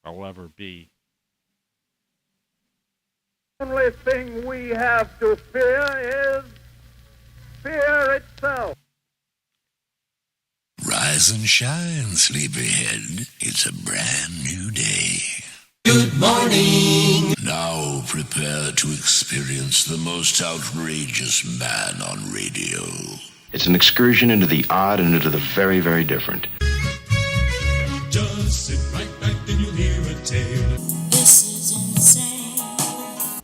I'll ever be. The only thing we have to fear is fear itself. Rise and shine, sleepyhead. It's a brand new day. Good morning. Now prepare to experience the most outrageous man on radio. It's an excursion into the odd and into the very, very different. Just sit right back and you'll hear a tale. This is insane.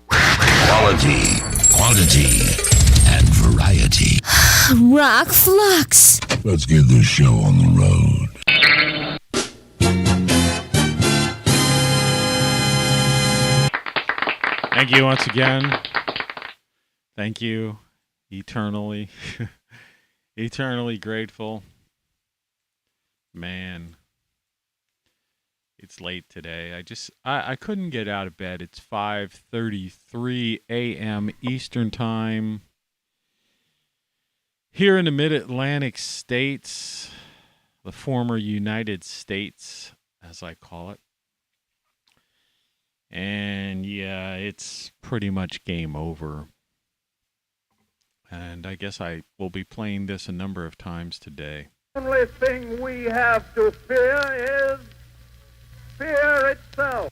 Quality, quantity, and variety. ROCKFLUX. Let's get this show on the road. Thank you once again. Thank you eternally. Eternally grateful. Man, it's late today. I couldn't get out of bed. It's 5:33 a.m. Eastern Time. Here in the Mid-Atlantic States, the former United States, as I call it. And yeah, it's pretty much game over. And I guess I will be playing this a number of times today. The only thing we have to fear is fear itself.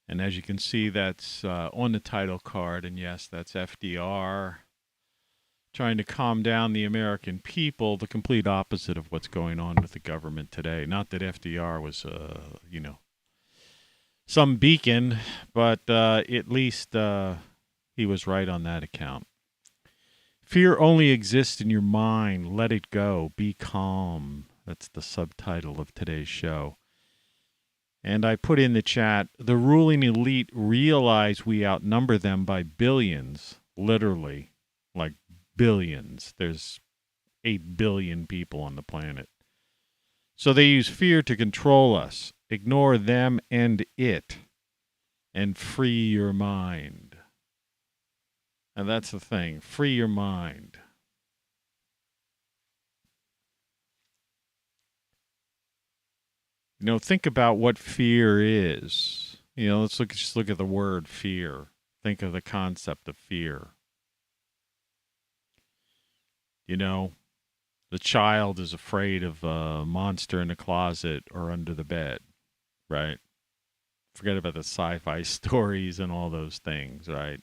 And as you can see, that's on the title card. And yes, that's FDR trying to calm down the American people, the complete opposite of what's going on with the government today. Not that FDR was, some beacon, but at least he was right on that account. Fear only exists in your mind. Let it go. Be calm. That's the subtitle of today's show. And I put in the chat, the ruling elite realize we outnumber them by billions, literally, like billions. There's 8 billion people on the planet. So they use fear to control us. Ignore them and it, and free your mind. And that's the thing. Free your mind. You know, think about what fear is. You know, just look at the word fear. Think of the concept of fear. You know, the child is afraid of a monster in the closet or under the bed, right? Forget about the sci-fi stories and all those things, right?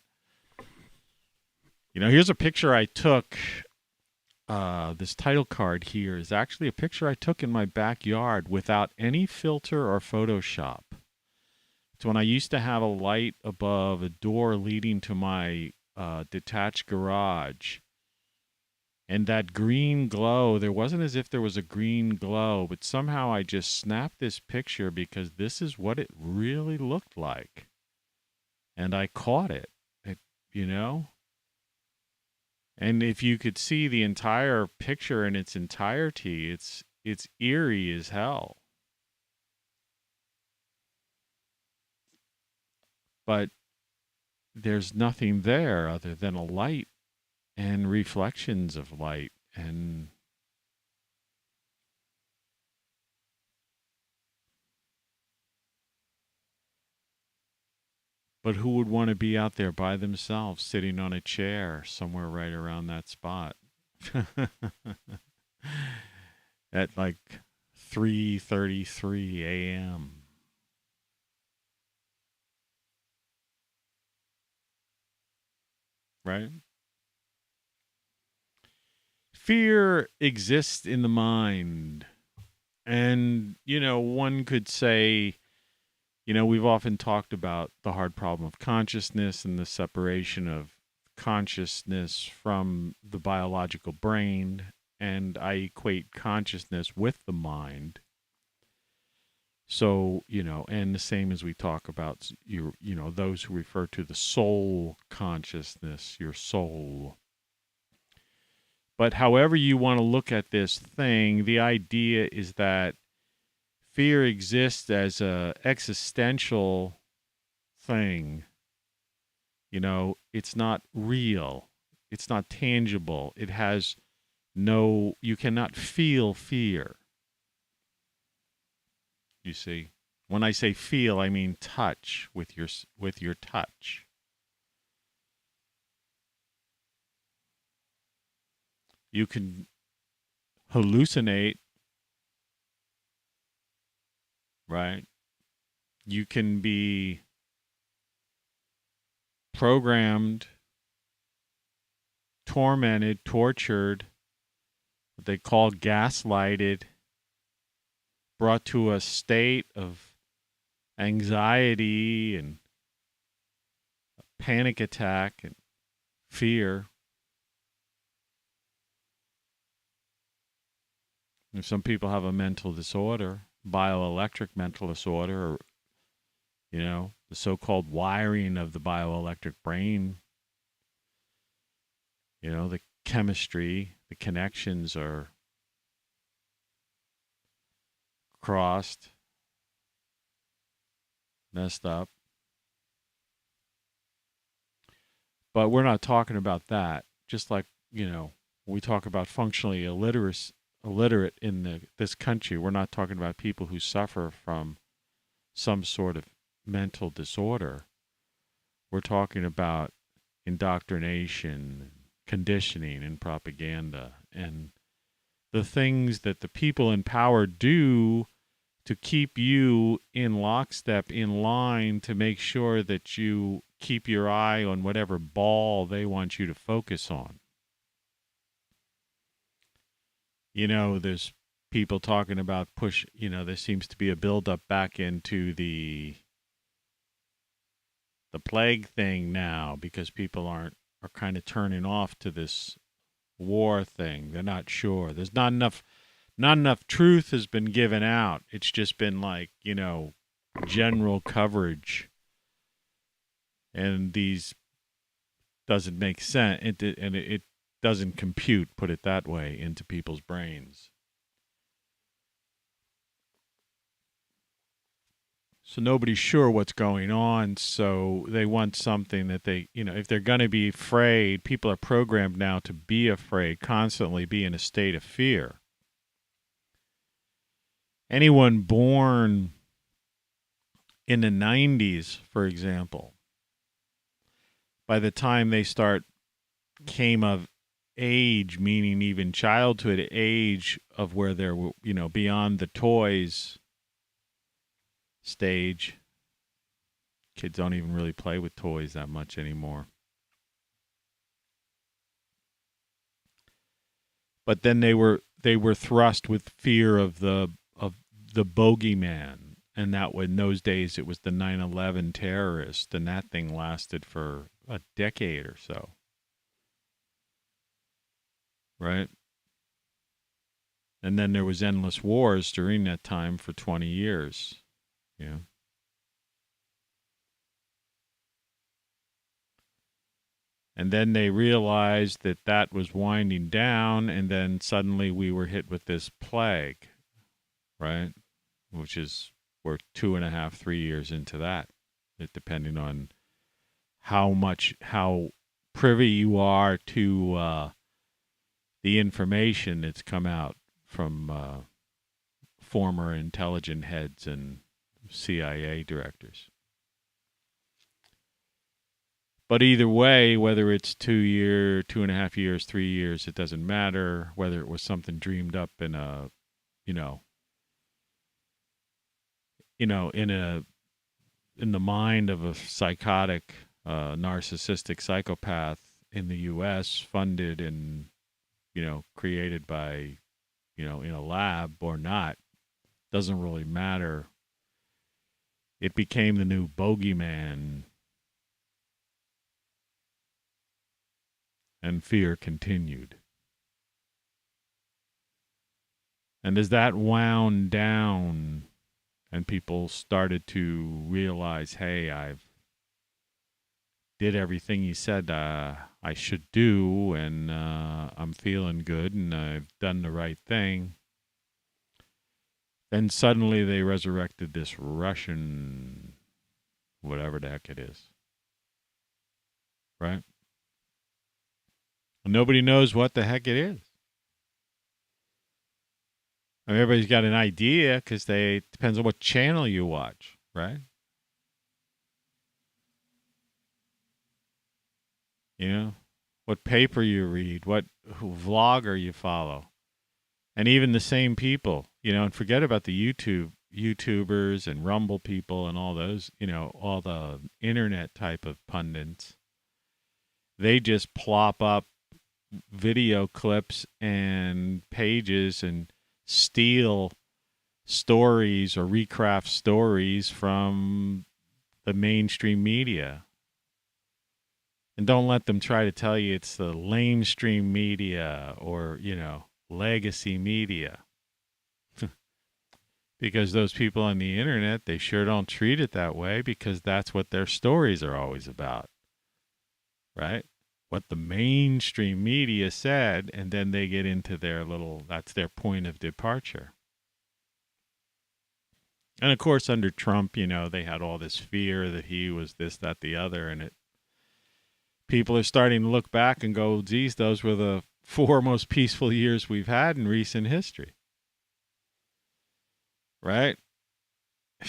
You know, here's a picture I took. This title card here is actually a picture I took in my backyard without any filter or Photoshop. It's when I used to have a light above a door leading to my detached garage. And that green glow, there wasn't as if there was a green glow, but somehow I just snapped this picture because this is what it really looked like. And I caught it, you know? And if you could see the entire picture in its entirety, it's eerie as hell. But there's nothing there other than a light and reflections of light. And but who would want to be out there by themselves sitting on a chair somewhere right around that spot at like 3:33 a.m. Right? Fear exists in the mind. And, you know, one could say, you know, we've often talked about the hard problem of consciousness and the separation of consciousness from the biological brain. And I equate consciousness with the mind. So, you know, and the same as we talk about, you know, those who refer to the soul consciousness, your soul. But however you want to look at this thing, the idea is that fear exists as a existential thing. You know, it's not real. It's not tangible. It has you cannot feel fear. You see? When I say feel, I mean touch with your touch. You can hallucinate, right? You can be programmed, tormented, tortured, what they call gaslighted, brought to a state of anxiety and panic attack and fear. And some people have a mental disorder, bioelectric mental disorder, or, the so-called wiring of the bioelectric brain. The chemistry, the connections are crossed, messed up. But we're not talking about that. Just like, we talk about functionally illiterate in this country, we're not talking about people who suffer from some sort of mental disorder. We're talking about indoctrination, conditioning, and propaganda, and the things that the people in power do to keep you in lockstep, in line, to make sure that you keep your eye on whatever ball they want you to focus on. There's people talking about there seems to be a buildup back into the plague thing now, because people are kind of turning off to this war thing. They're not sure. There's not enough truth has been given out. It's just been like, general coverage. And these doesn't make sense. It doesn't compute, put it that way, into people's brains. So nobody's sure what's going on, so they want something that they, if they're going to be afraid, people are programmed now to be afraid, constantly be in a state of fear. Anyone born in the 90s, for example, by the time they came of age, meaning even childhood age, of where they're, beyond the toys stage. Kids don't even really play with toys that much anymore. But then they were thrust with fear of the bogeyman, and that in those days it was the 9/11 terrorist, and that thing lasted for a decade or so. Right? And then there was endless wars during that time for 20 years. Yeah. And then they realized that was winding down, and then suddenly we were hit with this plague, right? Which is, we're 2.5, 3 years into that, depending on how privy you are to the information that's come out from former intelligence heads and CIA directors. But either way, whether it's 2.5 years, 3 years, it doesn't matter. Whether it was something dreamed up in in the mind of a psychotic, narcissistic psychopath in the U.S., funded and created by in a lab or not, doesn't really matter. It became the new bogeyman. And fear continued. And as that wound down and people started to realize, hey, I've did everything he said I should do, and I'm feeling good, and I've done the right thing, then suddenly they resurrected this Russian, whatever the heck it is. Right? Nobody knows what the heck it is. I mean, everybody's got an idea because depends on what channel you watch, right? You know, what paper you read, what vlogger you follow, and even the same people. And forget about the YouTubers and Rumble people and all those. All the internet type of pundits. They just plop up video clips and pages and steal stories or recraft stories from the mainstream media. And don't let them try to tell you it's the lamestream media or, legacy media. Because those people on the internet, they sure don't treat it that way because that's what their stories are always about. Right? What the mainstream media said, and then they get into that's their point of departure. And of course, under Trump, they had all this fear that he was this, that, the other, and people are starting to look back and go, geez, those were the 4 most peaceful years we've had in recent history. Right?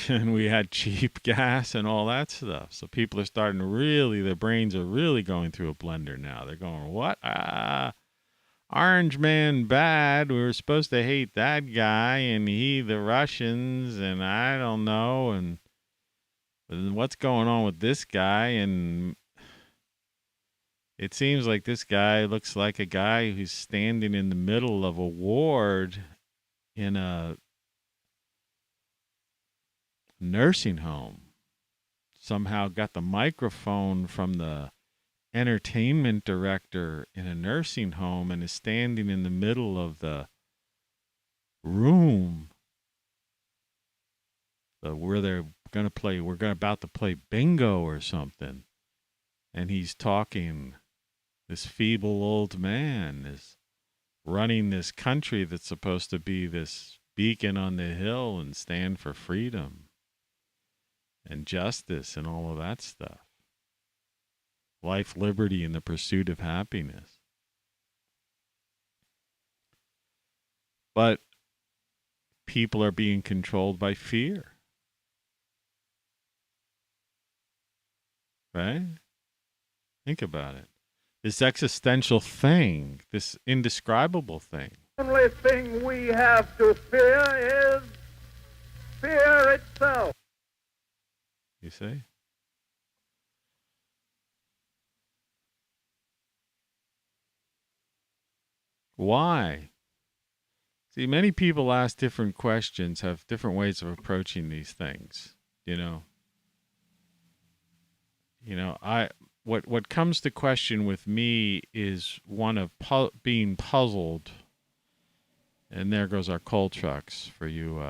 And we had cheap gas and all that stuff. So people are starting to their brains are really going through a blender now. They're going, what? Orange man bad. We were supposed to hate that guy and the Russians, and I don't know. And what's going on with this guy? And it seems like this guy looks like a guy who's standing in the middle of a ward in a nursing home. Somehow got the microphone from the entertainment director in a nursing home and is standing in the middle of the room where they're going to play. About to play bingo or something. And he's talking. This feeble old man is running this country that's supposed to be this beacon on the hill and stand for freedom and justice and all of that stuff. Life, liberty, and the pursuit of happiness. But people are being controlled by fear. Right? Think about it. This existential thing, this indescribable thing. The only thing we have to fear is fear itself. You see? Why? See, many people ask different questions, have different ways of approaching these things, What comes to question with me is one of being puzzled, and there goes our coal trucks for you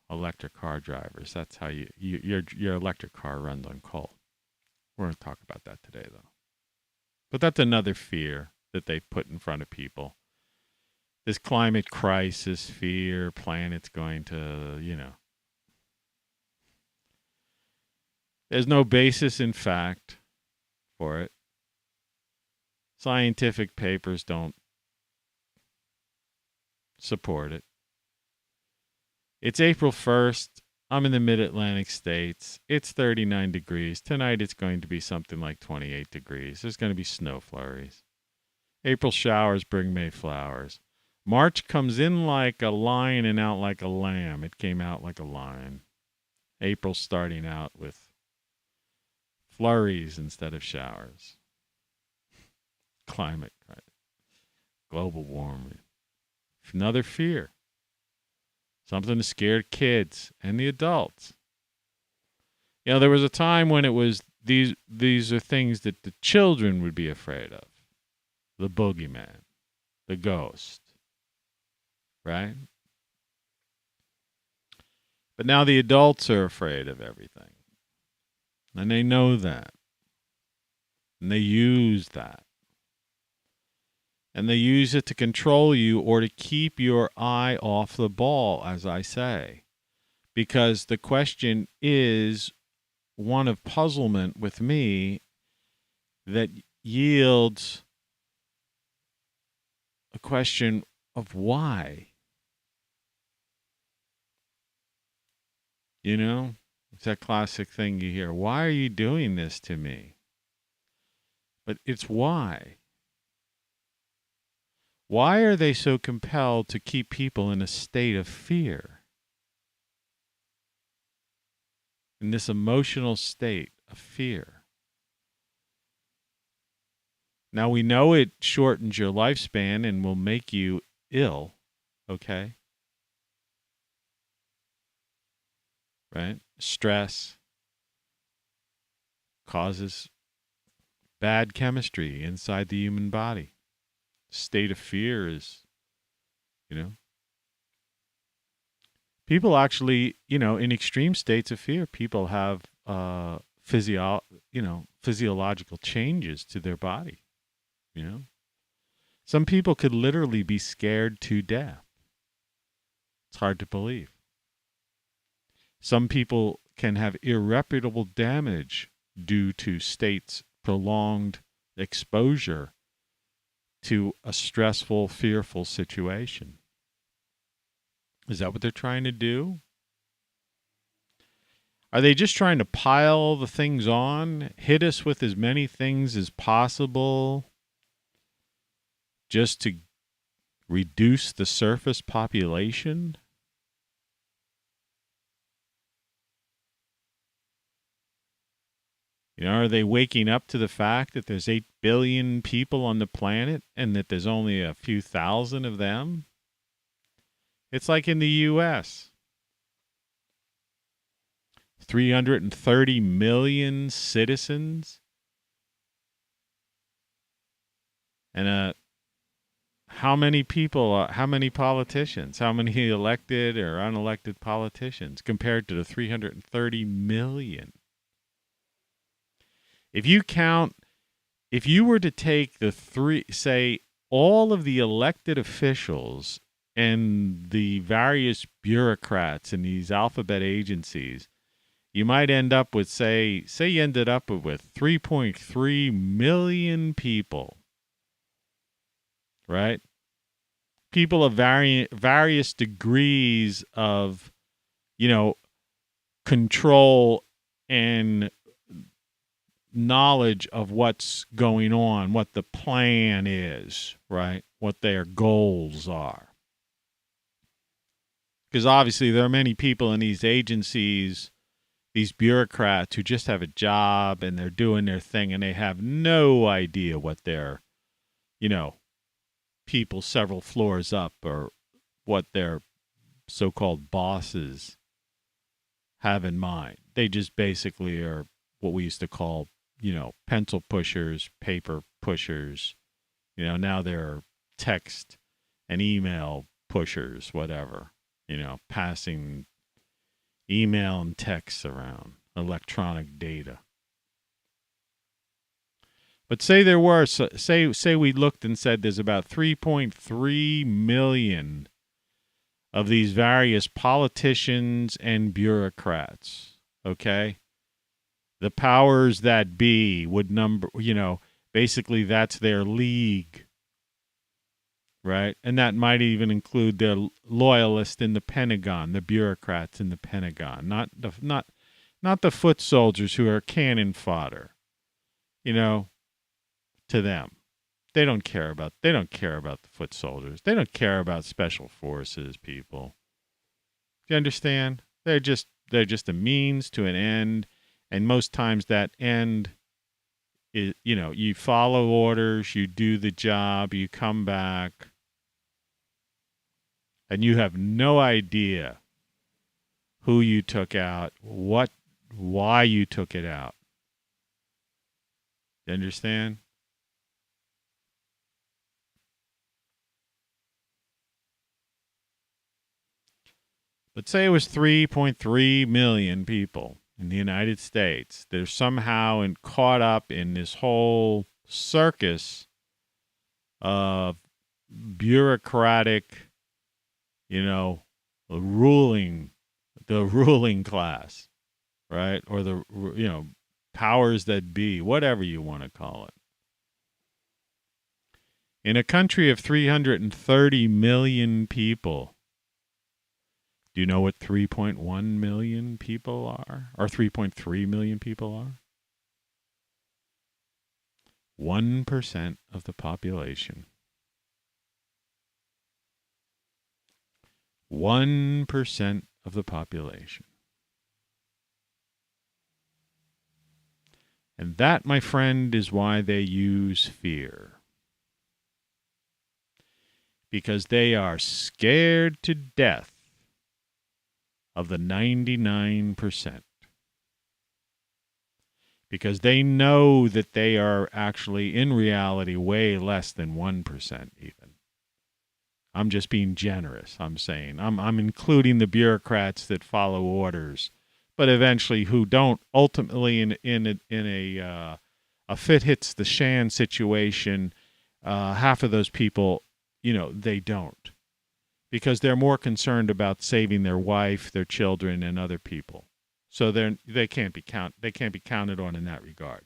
electric car drivers. That's how your electric car runs on coal. We're going to talk about that today, though. But that's another fear that they put in front of people. This climate crisis fear, planet's going to, There's no basis in fact for it. Scientific papers don't support it. It's April 1st. I'm in the mid-Atlantic states. It's 39 degrees. Tonight it's going to be something like 28 degrees. There's going to be snow flurries. April showers bring May flowers. March comes in like a lion and out like a lamb. It came out like a lion. April's starting out with flurries instead of showers. Climate crisis. Global warming. Another fear. Something to scare kids and the adults. There was a time when it was these are things that the children would be afraid of. The boogeyman, the ghost, right? But now the adults are afraid of everything. And they know that. And they use that. And they use it to control you or to keep your eye off the ball, as I say. Because the question is one of puzzlement with me that yields a question of why. You know, it's that classic thing you hear. Why are you doing this to me? But it's why. Why are they so compelled to keep people in a state of fear? In this emotional state of fear. Now we know it shortens your lifespan and will make you ill, okay? Right? Stress causes bad chemistry inside the human body. State of fear is, people actually, in extreme states of fear, people have physiological changes to their body. Some people could literally be scared to death. It's hard to believe. Some people can have irreparable damage due to states prolonged exposure to a stressful, fearful situation. Is that what they're trying to do? Are they just trying to pile the things on, hit us with as many things as possible, just to reduce the surface population? Are they waking up to the fact that there's 8 billion people on the planet and that there's only a few thousand of them? It's like in the U.S. 330 million citizens. And how many people, how many politicians, how many elected or unelected politicians compared to the 330 million? If you were to take all of the elected officials and the various bureaucrats in these alphabet agencies, you might end up with, say you ended up with 3.3 million people, right? People of various degrees of, control and knowledge of what's going on, what the plan is, right? What their goals are. Because obviously there are many people in these agencies, these bureaucrats who just have a job and they're doing their thing and they have no idea what their, people several floors up or what their so-called bosses have in mind. They just basically are what we used to call, pencil pushers, paper pushers. Now they're text and email pushers, whatever. Passing email and texts around, electronic data. But say there were, say we looked and said there's about 3.3 million of these various politicians and bureaucrats, okay? The powers that be would number, basically that's their league, right? And that might even include their loyalists in the Pentagon, the bureaucrats in the Pentagon, not the foot soldiers who are cannon fodder, to them. They don't care about the foot soldiers. They don't care about special forces people. Do you understand? They're just a means to an end. And most times that end is, you follow orders, you do the job, you come back, and you have no idea who you took out, why you took it out. You understand? But say it was 3.3 million people in the United States. They're somehow caught up in this whole circus of bureaucratic, the ruling class, right? Or the, powers that be, whatever you want to call it. In a country of 330 million people, Do you know what 3.1 million people are? Or 3.3 million people are? 1% of the population. 1% of the population. And that, my friend, is why they use fear. Because they are scared to death of the 99%. Because they know that they are actually, in reality, way less than 1% even. I'm just being generous, I'm saying. I'm including the bureaucrats that follow orders, but eventually who don't. Ultimately, in a fit hits the shan situation, half of those people, they don't. Because they're more concerned about saving their wife, their children, and other people. So they can't be counted on in that regard.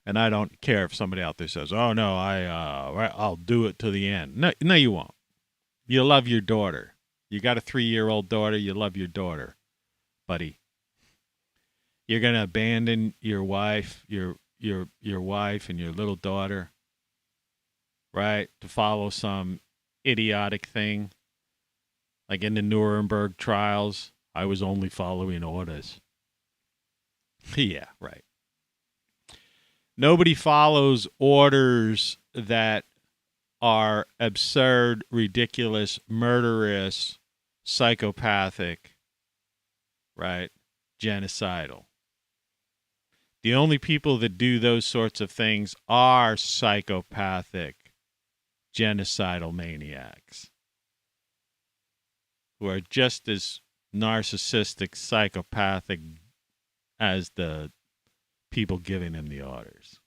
And I don't care if somebody out there says, "Oh no, I'll do it to the end." No, you won't. You love your daughter. You got a 3-year-old daughter. You love your daughter, buddy. You're gonna abandon your wife, your wife and your little daughter, right, to follow some idiotic thing. Like in the Nuremberg trials, I was only following orders. Yeah, right. Nobody follows orders that are absurd, ridiculous, murderous, psychopathic, right? Genocidal. The only people that do those sorts of things are psychopathic, genocidal maniacs who are just as narcissistic, psychopathic as the people giving them the orders.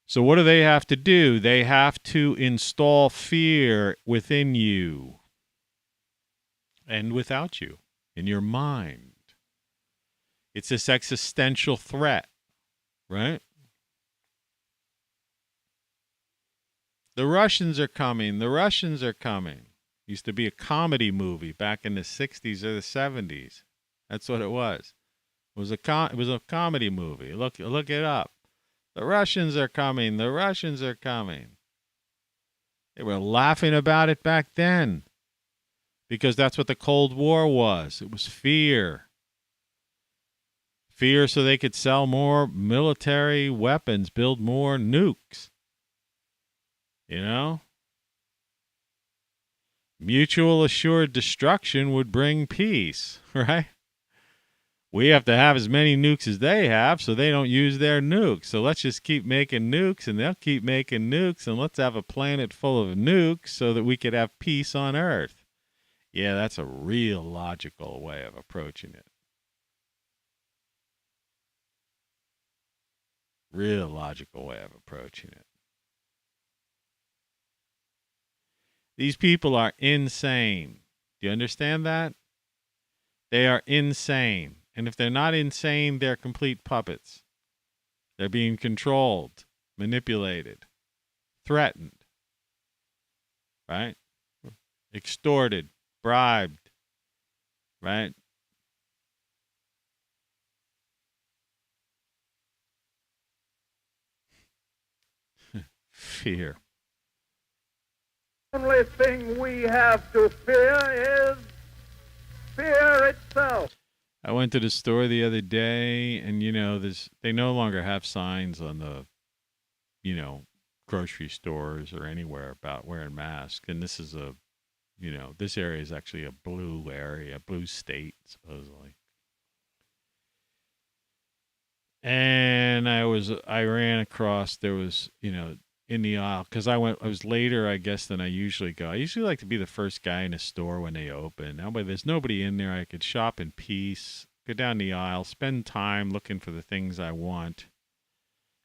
So what do they have to do? They have to install fear within you and without you, in your mind. It's this existential threat, right? The Russians are coming. The Russians are coming. Used to be a comedy movie back in the 60s or the 70s. That's what it was. It was a comedy movie. Look it up. The Russians are coming. The Russians are coming. They were laughing about it back then because that's what the Cold War was. It was fear. Fear so they could sell more military weapons, build more nukes. You know? Mutual assured destruction would bring peace, right? We have to have as many nukes as they have so they don't use their nukes. So let's just keep making nukes and they'll keep making nukes and let's have a planet full of nukes so that we could have peace on Earth. Yeah, that's a real logical way of approaching it. Real logical way of approaching it. These people are insane. Do you understand that? They are insane. And if they're not insane, they're complete puppets. They're being controlled, manipulated, threatened, right? Extorted, bribed, right? Fear. The only thing we have to fear is fear itself. I went to the store the other day, and they no longer have signs on the, grocery stores or anywhere about wearing masks. And this is this area is actually a blue area, blue state supposedly. And I ran across, there was, in the aisle, because I was later, I guess, than I usually go. I usually like to be the first guy in a store when they open. Now, but there's nobody in there. I could shop in peace, go down the aisle, spend time looking for the things I want,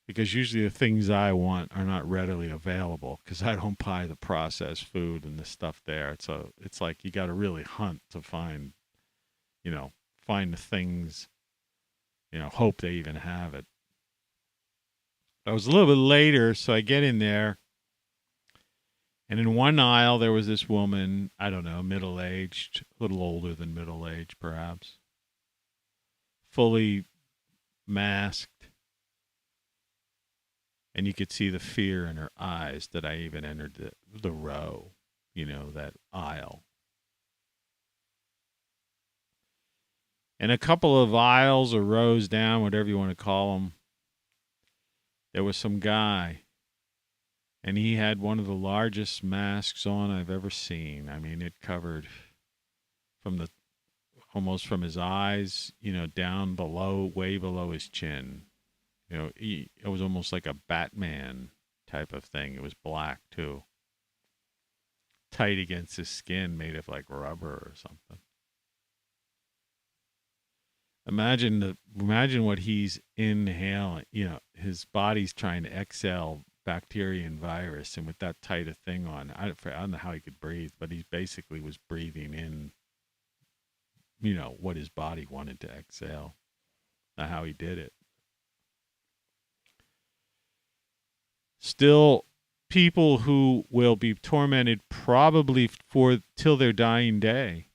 because usually the things I want are not readily available because I don't buy the processed food and the stuff there. So it's like you got to really hunt to find the things, hope they even have it. I was a little bit later, so I get in there. And in one aisle, there was this woman, I don't know, middle-aged, a little older than middle-aged, perhaps, fully masked. And you could see the fear in her eyes that I even entered the row, that aisle. And a couple of aisles or rows down, whatever you want to call them, there was some guy. And he had one of the largest masks on I've ever seen. I mean, it covered almost from his eyes, down below, way below his chin. It was almost like a Batman type of thing. It was black too. Tight against his skin, made of like rubber or something. Imagine what he's inhaling. His body's trying to exhale bacteria and virus, and with that tight a thing on, I don't know how he could breathe, but he basically was breathing in, what his body wanted to exhale. Not how he did it. Still, people who will be tormented probably till their dying day.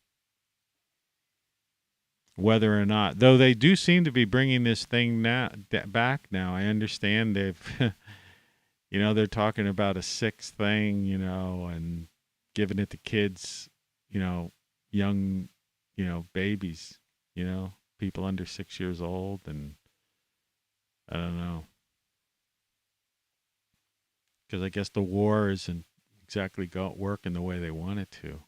Whether or not, though they do seem to be bringing this thing back now. I understand they've, they're talking about a sixth thing, and giving it to kids, young, babies, people under 6 years old, and I don't know. Because I guess the war isn't exactly working the way they want it to.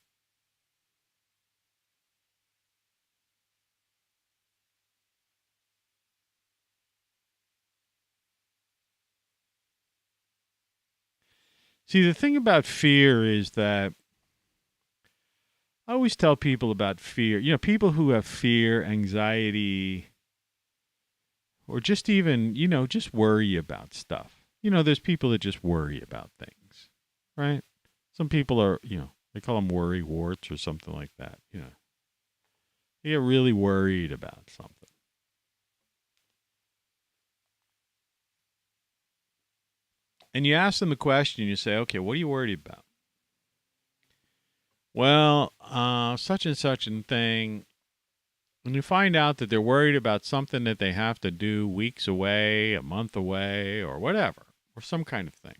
See, the thing about fear is that I always tell people about fear. People who have fear, anxiety, or just even, just worry about stuff. There's people that just worry about things, right? Some people are, they call them worry warts or something like that. They get really worried about something. And you ask them the question, you say, okay, what are you worried about? Well, such and such and thing. And you find out that they're worried about something that they have to do weeks away, a month away, or whatever, or some kind of thing.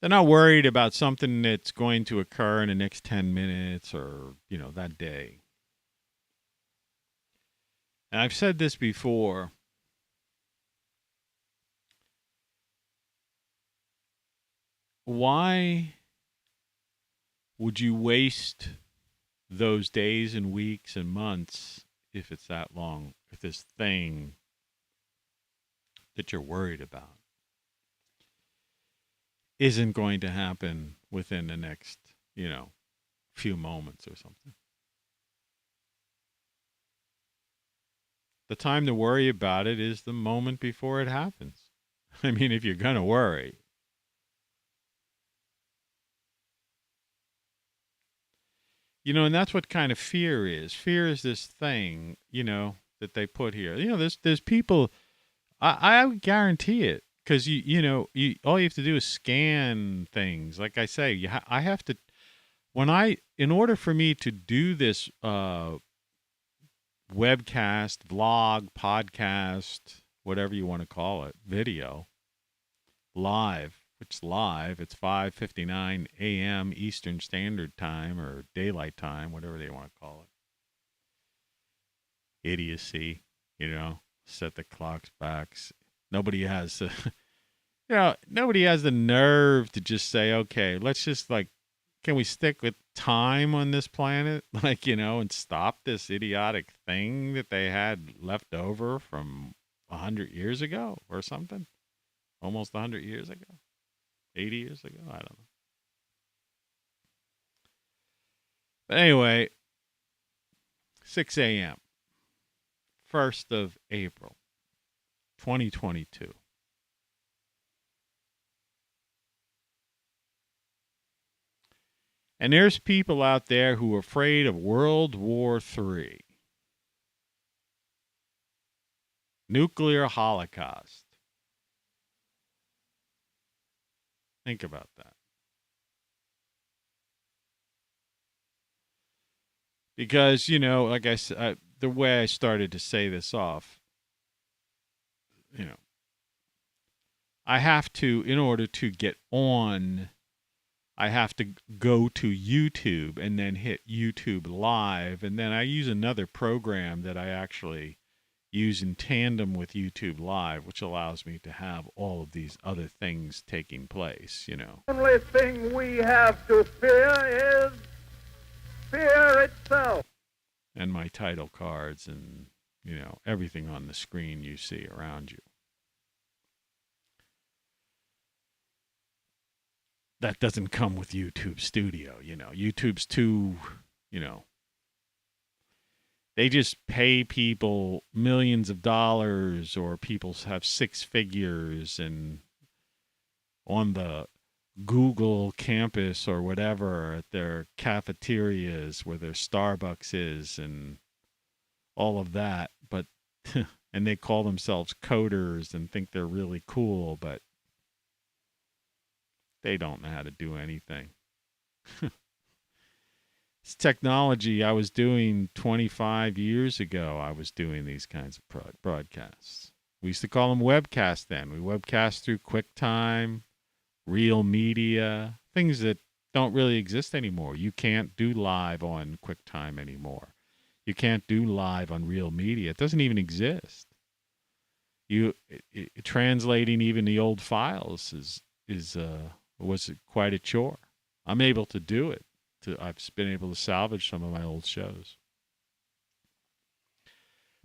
They're not worried about something that's going to occur in the next 10 minutes or, that day. And I've said this before. Why would you waste those days and weeks and months, if it's that long, with this thing that you're worried about isn't going to happen within the next, few moments or something? The time to worry about it is the moment before it happens. I mean, if you're going to worry. And that's what kind of fear is. Fear is this thing, that they put here. There's people, I would guarantee it, because all you have to do is scan things. Like I say, I have to, in order for me to do this webcast, vlog, podcast, whatever you want to call it, video, live. It's live. It's 5:59 a.m. Eastern Standard Time, or Daylight Time, whatever they want to call it. Idiocy, set the clocks back. Nobody has nobody has the nerve to just say, okay, let's just can we stick with time on this planet? And stop this idiotic thing that they had left over from 100 years ago or something? Almost 100 years ago. 80 years ago? I don't know. But anyway, 6 a.m., 1st of April, 2022. And there's people out there who are afraid of World War III. Nuclear holocaust. Think about that. Because, like I said, the way I started to say this off, you know, I have to, in order to get on, I have to go to YouTube and then hit YouTube Live. And then I use another program that I actually use in tandem with YouTube Live, which allows me to have all of these other things taking place, The only thing we have to fear is fear itself. And my title cards and, everything on the screen you see around you. That doesn't come with YouTube Studio, YouTube's too, they just pay people millions of dollars, or people have six figures, and on the Google campus or whatever at their cafeterias where their Starbucks is and all of that. But, and they call themselves coders and think they're really cool, but they don't know how to do anything. It's technology I was doing 25 years ago. I was doing these kinds of broadcasts. We used to call them webcasts then. We webcast through QuickTime, Real Media, things that don't really exist anymore. You can't do live on QuickTime anymore. You can't do live on Real Media. It doesn't even exist. Translating even the old files was quite a chore. I'm able to do it. I've been able to salvage some of my old shows.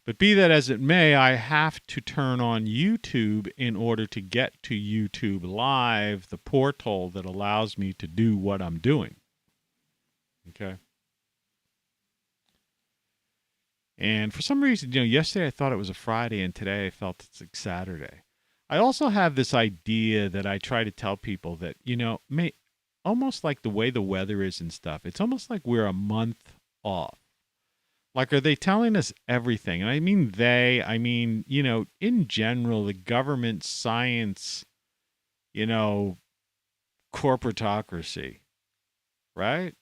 But be that as it may, I have to turn on YouTube in order to get to YouTube Live, the portal that allows me to do what I'm doing. Okay? And for some reason, yesterday I thought it was a Friday, and today I felt it's like Saturday. I also have this idea that I try to tell people that, almost like the way the weather is and stuff, it's almost like we're a month off. Like, are they telling us everything? And I mean in general, the government, science, corporatocracy, right?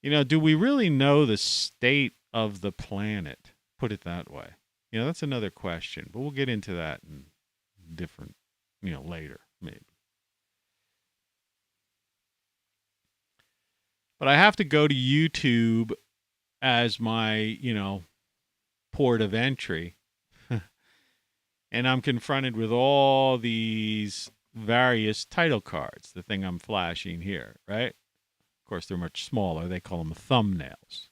Do we really know the state of the planet? Put it that way. That's another question, but we'll get into that in different, later, maybe. But I have to go to YouTube as my, port of entry. And I'm confronted with all these various title cards, the thing I'm flashing here, right? Of course, they're much smaller. They call them thumbnails.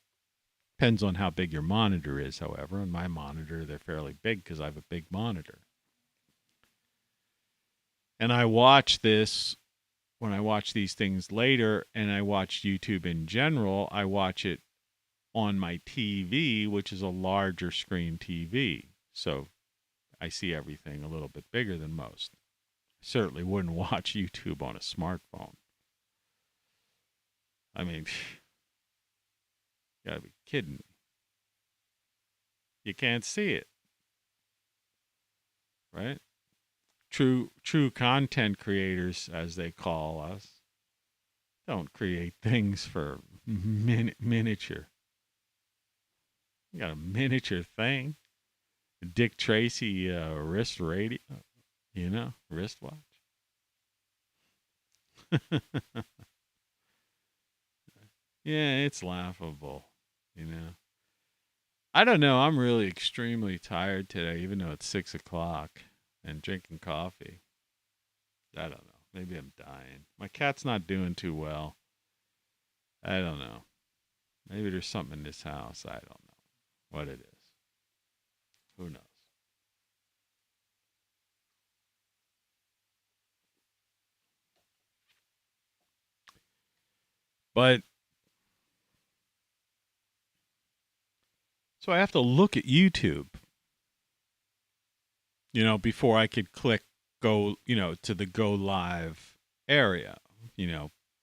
Depends on how big your monitor is, however. On my monitor, they're fairly big because I have a big monitor. And I watch this. When I watch these things later, and I watch YouTube in general, I watch it on my TV, which is a larger screen TV. So I see everything a little bit bigger than most. I certainly wouldn't watch YouTube on a smartphone. I mean, you gotta be kidding me. You can't see it. Right? True content creators, as they call us, don't create things for miniature. You got a miniature thing. Dick Tracy wrist radio, wristwatch. Yeah, it's laughable, I don't know. I'm really extremely tired today, even though it's 6:00 and drinking coffee. I don't know. Maybe I'm dying. My cat's not doing too well. I don't know. Maybe there's something in this house. I don't know what it is. Who knows? But so I have to look at YouTube, before I could click go, to the go live area,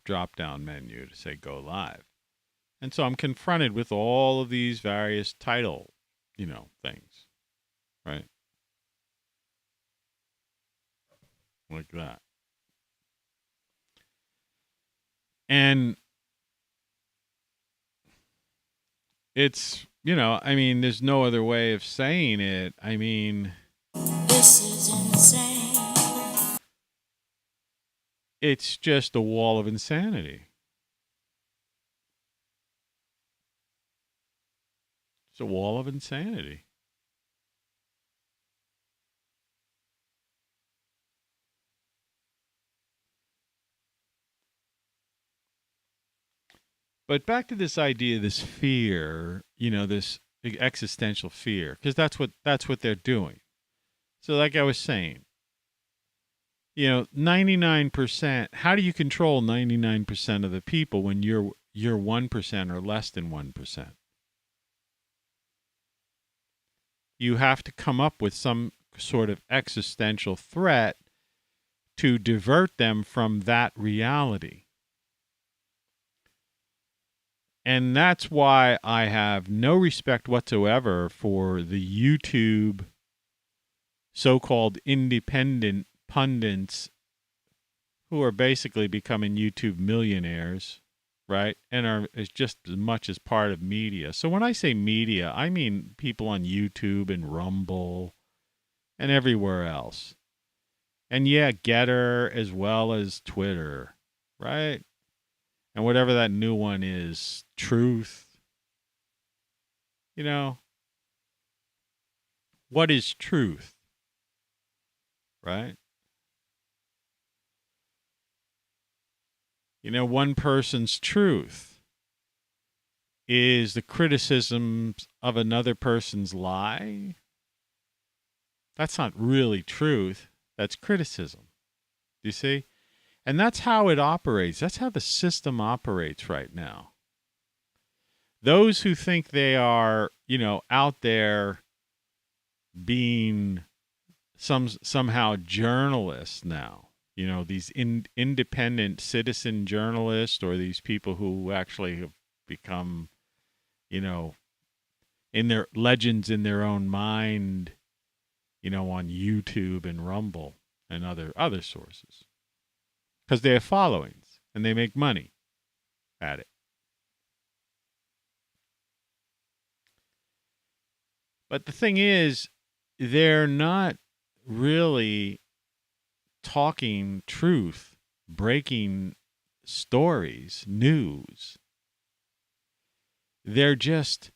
drop down menu to say go live. And so I'm confronted with all of these various title, things, right? Like that. And it's, I mean, there's no other way of saying it. I mean, This is insane. it's just a wall of insanity. It's a wall of insanity. But back to this idea, this fear, this existential fear, because that's what they're doing. So, like I was saying, 99%. How do you control 99% of the people when you're 1% or less than 1%? You have to come up with some sort of existential threat to divert them from that reality. And that's why I have no respect whatsoever for the YouTube so-called independent pundits who are basically becoming YouTube millionaires, right? And are just as much as part of media. So when I say media, I mean people on YouTube and Rumble and everywhere else. And yeah, Getter as well as Twitter, right? And whatever that new one is, Truth. What is truth? Right? One person's truth is the criticisms of another person's lie. That's not really truth. That's criticism. Do you see? And that's how it operates. That's how the system operates right now. Those who think they are, out there being somehow journalists now, these independent citizen journalists, or these people who actually have become, in their legends in their own mind, on YouTube and Rumble and other sources. Because they have followings and they make money at it. But the thing is, they're not really talking truth, breaking stories, news. They're just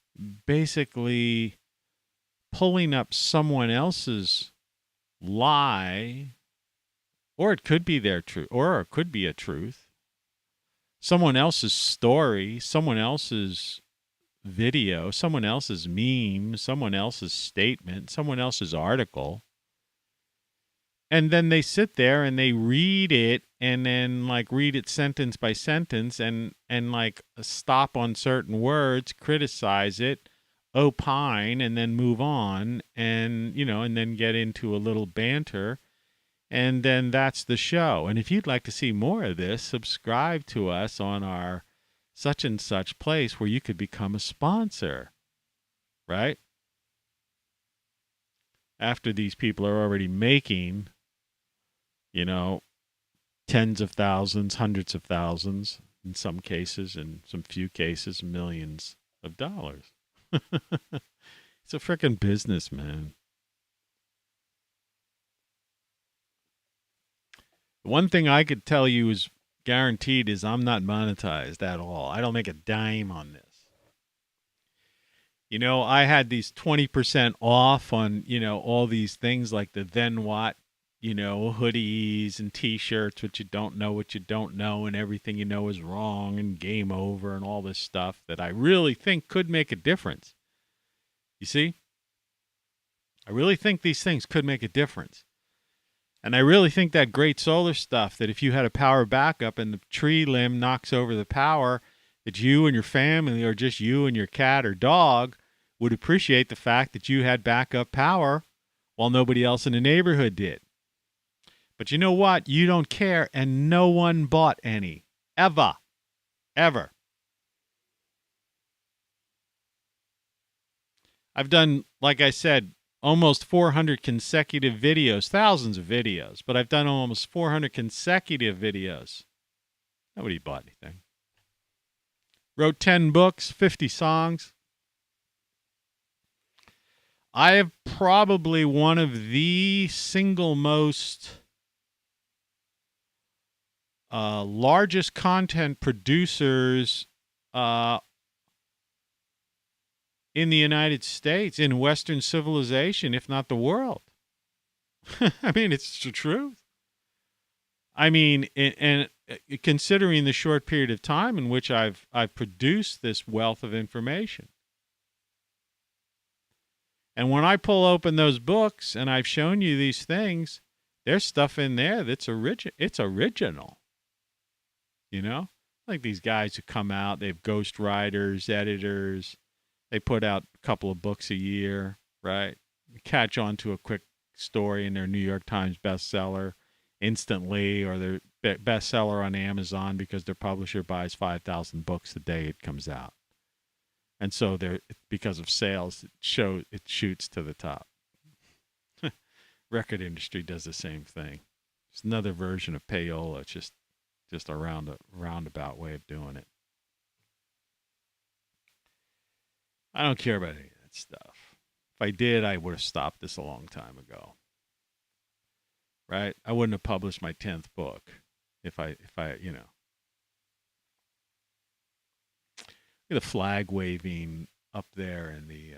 basically pulling up someone else's lie. Or it could be their truth, or it could be a truth. Someone else's story, someone else's video, someone else's meme, someone else's statement, someone else's article. And then they sit there and they read it, and then read it sentence by sentence, and stop on certain words, criticize it, opine, and then move on, and and then get into a little banter. And then that's the show. And if you'd like to see more of this, subscribe to us on our such and such place where you could become a sponsor, right? After these people are already making, tens of thousands, hundreds of thousands, in some cases, in some few cases, millions of dollars. It's a freaking business, man. One thing I could tell you is guaranteed is I'm not monetized at all. I don't make a dime on this. I had these 20% off on, all these things like the Then What, hoodies and T-shirts, what you don't know, and everything you know is wrong, and game over, and all this stuff that I really think could make a difference. You see? I really think these things could make a difference. And I really think that great solar stuff, that if you had a power backup and the tree limb knocks over the power, that you and your family, or just you and your cat or dog, would appreciate the fact that you had backup power while nobody else in the neighborhood did. But you know what? You don't care, and no one bought any. Ever. Ever. I've done, like I said, almost 400 consecutive videos, thousands of videos, but I've done almost 400 consecutive videos. Nobody bought anything. Wrote 10 books, 50 songs. I have probably one of the single most largest content producers in the United States, in Western civilization, if not the world. I mean, it's the truth. I mean, and considering the short period of time in which I've produced this wealth of information. And when I pull open those books and I've shown you these things, there's stuff in there that's it's original. You know? Like these guys who come out, they have ghost writers, editors. They put out a couple of books a year, right? Catch on to a quick story in their New York Times bestseller instantly, or their bestseller on Amazon because their publisher buys 5,000 books the day it comes out. And so they're, because of sales, it shoots to the top. Record industry does the same thing. It's another version of payola. It's just a roundabout way of doing it. I don't care about any of that stuff. If I did, I would have stopped this a long time ago. Right? I wouldn't have published my 10th book if I, you know. Look at the flag waving up there in the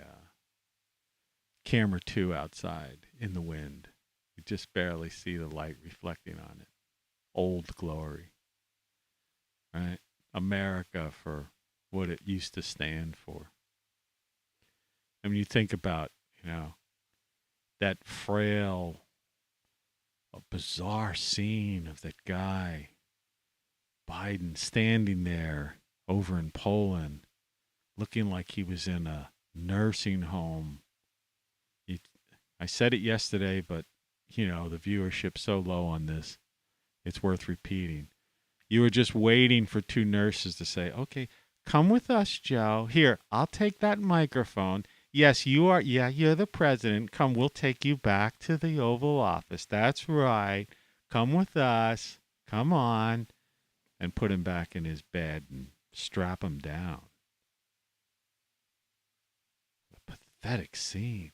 camera 2 outside in the wind. You just barely see the light reflecting on it. Old glory. Right? America for what it used to stand for. I mean, you think about, you know, that frail, bizarre scene of that guy, Biden, standing there over in Poland, looking like he was in a nursing home. I said it yesterday, but, you know, the viewership's so low on this, it's worth repeating. You were just waiting for 2 nurses to say, okay, come with us, Joe. Here, I'll take that microphone. Yes, you are. Yeah, you're the president. Come, we'll take you back to the Oval Office. That's right. Come with us. Come on. And put him back in his bed and strap him down. A pathetic scene.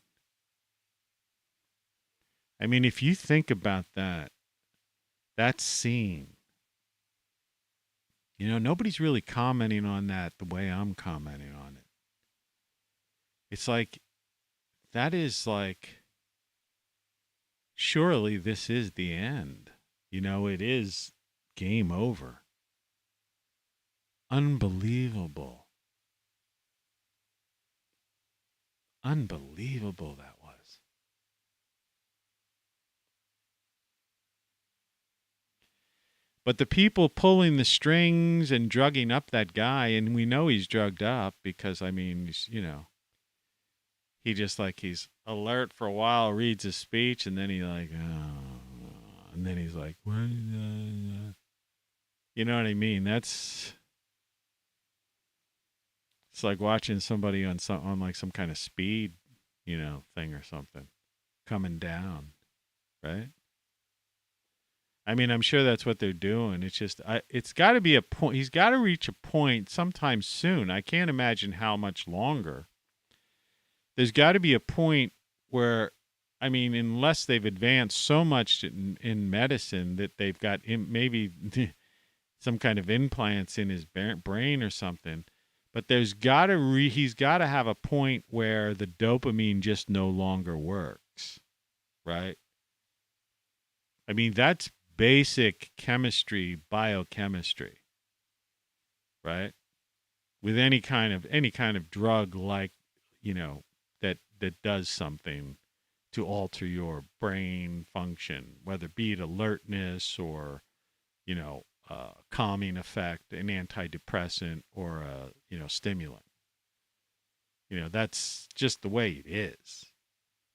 I mean, if you think about that scene, you know, nobody's really commenting on that the way I'm commenting on it. It's like, that is like, surely this is the end. You know, it is game over. Unbelievable. Unbelievable that was. But the people pulling the strings and drugging up that guy, and we know he's drugged up because, I mean, he's, you know, he just like, he's alert for a while, reads his speech, and then he like, and then he's like, what? You know what I mean? It's like watching somebody on like some kind of speed, you know, thing or something coming down, right? I mean, I'm sure that's what they're doing. It's just, it's got to be a point. He's got to reach a point sometime soon. I can't imagine how much longer. There's got to be a point where, I mean, unless they've advanced so much in medicine that they've got maybe some kind of implants in his brain or something, but there's got to he's got to have a point where the dopamine just no longer works, right? I mean, that's basic chemistry, biochemistry, right? With any kind of drug, like, you know, that does something to alter your brain function, whether be it alertness or, you know, calming effect, an antidepressant, or a, you know, stimulant. You know, that's just the way it is.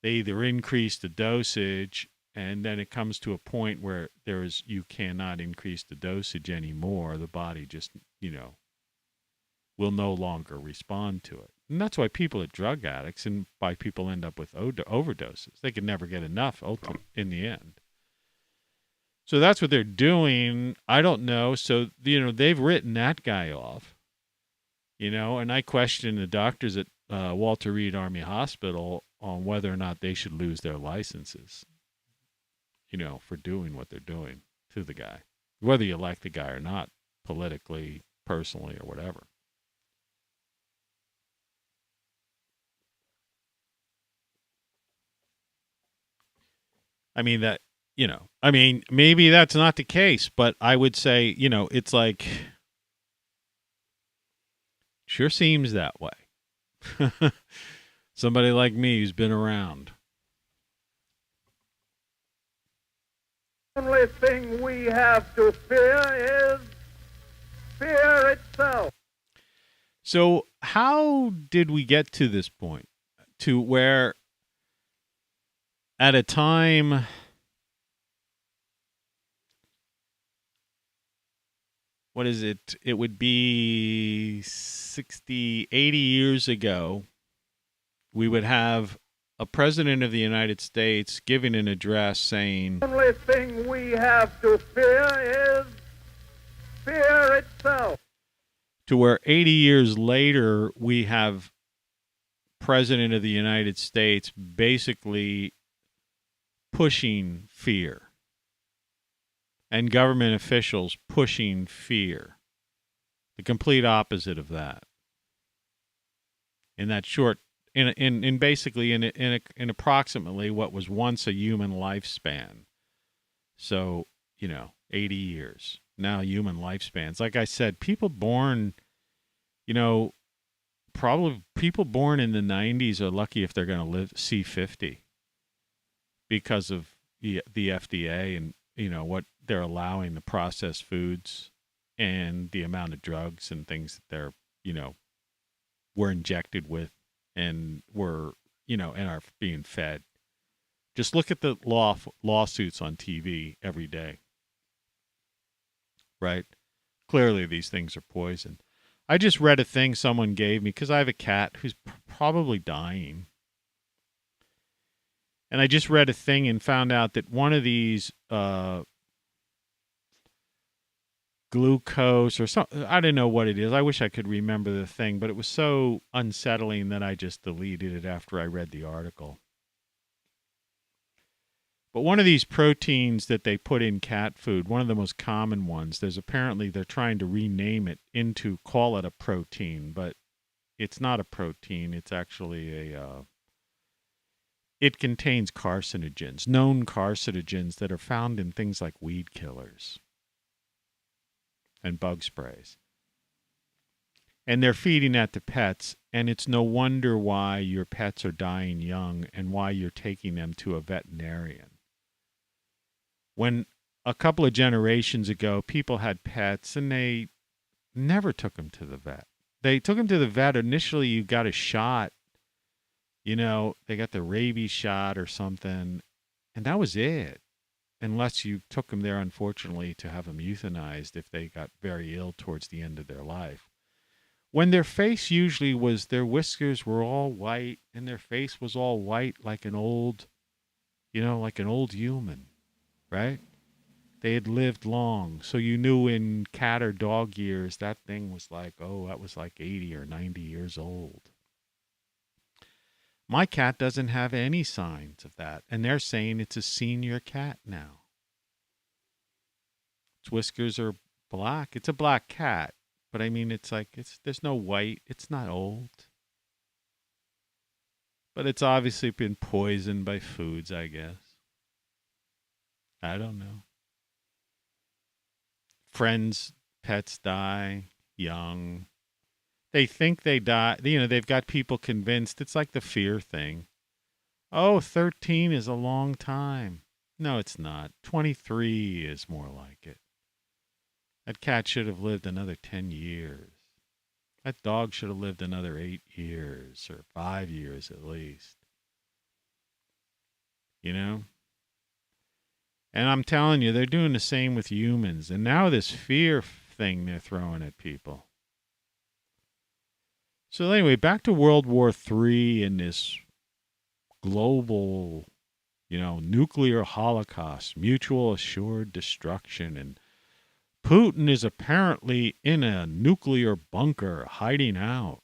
They either increase the dosage, and then it comes to a point where you cannot increase the dosage anymore. The body just, you know, will no longer respond to it. And that's why people are drug addicts, and why people end up with overdoses. They can never get enough in the end. So that's what they're doing. I don't know. So, you know, they've written that guy off. And I question the doctors at Walter Reed Army Hospital on whether or not they should lose their licenses, for doing what they're doing to the guy, whether you like the guy or not, politically, personally, or whatever. I mean, maybe that's not the case, but I would say, it's like, sure seems that way. Somebody like me who's been around. The only thing we have to fear is fear itself. So how did we get to this point? To where at a time what is it? It would be 60, 80 years ago, we would have a president of the United States giving an address saying, The only thing we have to fear is fear itself. to where 80 years later, we have president of the United States basically pushing fear and government officials pushing fear. The complete opposite of that. In that short, in basically in approximately what was once a human lifespan. So, 80 years. Now human lifespans. Like I said, people born, probably people born in the 90s are lucky if they're going to see 50 because of the FDA and, what they're allowing, the processed foods and the amount of drugs and things that they're, were injected with and were, and are being fed. Just look at the lawsuits on TV every day. Right? Clearly these things are poison. I just read a thing someone gave me because I have a cat who's probably dying. And I just read a thing and found out that one of these glucose or something, I don't know what it is. I wish I could remember the thing, but it was so unsettling that I just deleted it after I read the article. But one of these proteins that they put in cat food, one of the most common ones, they're trying to rename it call it a protein, but it's not a protein. It's actually it contains carcinogens, known carcinogens that are found in things like weed killers and bug sprays. And they're feeding that to pets, and it's no wonder why your pets are dying young and why you're taking them to a veterinarian. When a couple of generations ago, people had pets and they never took them to the vet. They took them to the vet. Initially, you got a shot. They got the rabies shot or something, and that was it. Unless you took them there, unfortunately, to have them euthanized if they got very ill towards the end of their life. When their face usually was, their whiskers were all white, and their face was all white like an old human. Right? They had lived long. So you knew in cat or dog years, that thing was like, that was like 80 or 90 years old. My cat doesn't have any signs of that. And they're saying it's a senior cat now. Its whiskers are black. It's a black cat. But I mean, there's no white. It's not old. But it's obviously been poisoned by foods, I guess. I don't know. Friends, pets die young. They think they die. They've got people convinced. It's like the fear thing. 13 is a long time. No, it's not. 23 is more like it. That cat should have lived another 10 years. That dog should have lived another 8 years or 5 years at least. And I'm telling you, they're doing the same with humans. And now this fear thing they're throwing at people. So anyway, back to World War III and this global, nuclear holocaust, mutual assured destruction, and Putin is apparently in a nuclear bunker hiding out,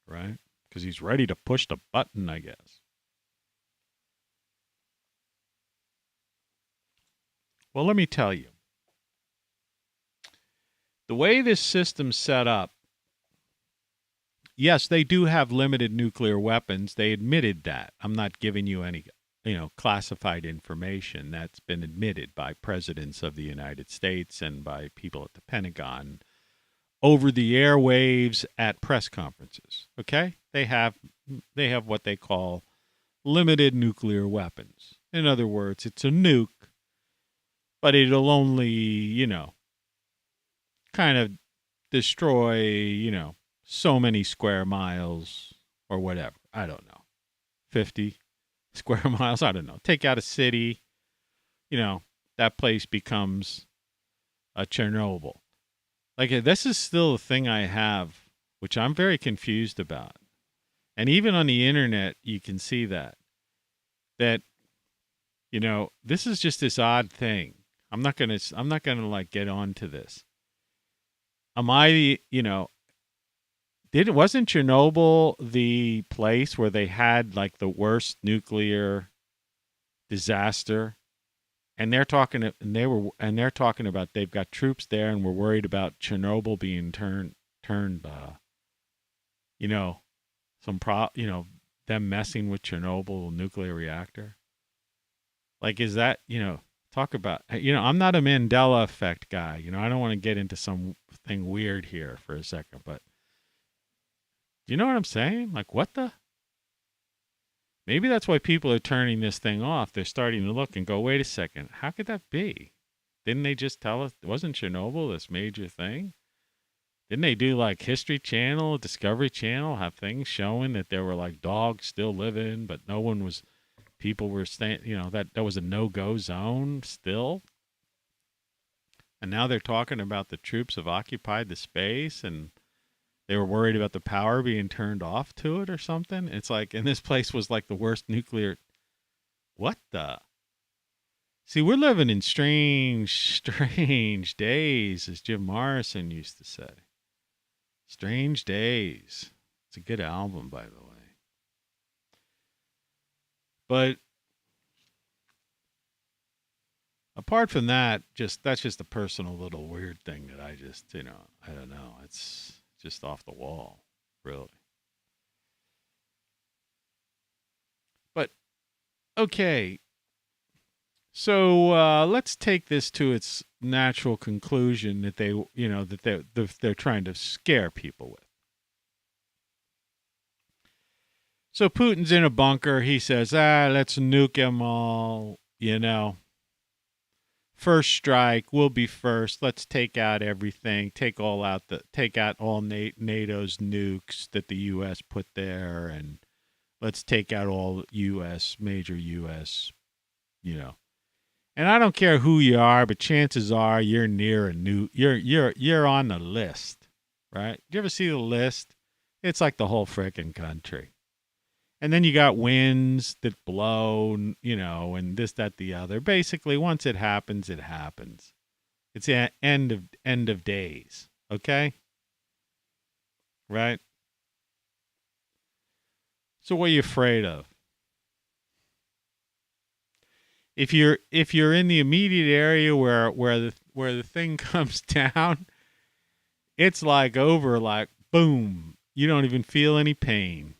right? Because he's ready to push the button, I guess. Well, let me tell you. The way this system's set up, yes, they do have limited nuclear weapons. They admitted that. I'm not giving you any, classified information. That's been admitted by presidents of the United States and by people at the Pentagon over the airwaves at press conferences. Okay? They have what they call limited nuclear weapons. In other words, it's a nuke, but it'll only, kind of destroy, so many square miles or whatever. I don't know. 50 square miles. I don't know. Take out a city, that place becomes a Chernobyl. Like, this is still a thing I have, which I'm very confused about. And even on the internet, you can see that, this is just this odd thing. I'm not going to like get on to this. Wasn't Chernobyl the place where they had like the worst nuclear disaster? And they're talking about they've got troops there and we're worried about Chernobyl being turned them messing with Chernobyl nuclear reactor. Like, is that, talk about, I'm not a Mandela effect guy. I don't want to get into something weird here for a second, but do you know what I'm saying? Like, what the? Maybe that's why people are turning this thing off. They're starting to look and go, wait a second, how could that be? Didn't they just tell us, wasn't Chernobyl this major thing? Didn't they do like History Channel, Discovery Channel, have things showing that there were like dogs still living, but no one was, people were staying, that was a no-go zone still? And now they're talking about the troops have occupied the space and they were worried about the power being turned off to it or something. It's like, and this place was like the worst nuclear. What the? See, we're living in strange days, as Jim Morrison used to say. Strange days. It's a good album, by the way. But apart from that, that's just a personal little weird thing that I just, I don't know. It's just off the wall, really. But, okay. So let's take this to its natural conclusion that they're trying to scare people with. So Putin's in a bunker. He says, let's nuke them all, First strike, we'll be first. Let's take out everything. Take out all NATO's nukes that the U.S. put there, and let's take out all major U.S. And I don't care who you are, but chances are you're near a nuke. You're on the list, right? Do you ever see the list? It's like the whole frickin' country. And then you got winds that blow, and this, that, the other. Basically, once it happens, it happens. It's the end of days. Okay? Right? So what are you afraid of? If you're in the immediate area where the thing comes down, it's like over, like boom. You don't even feel any pain.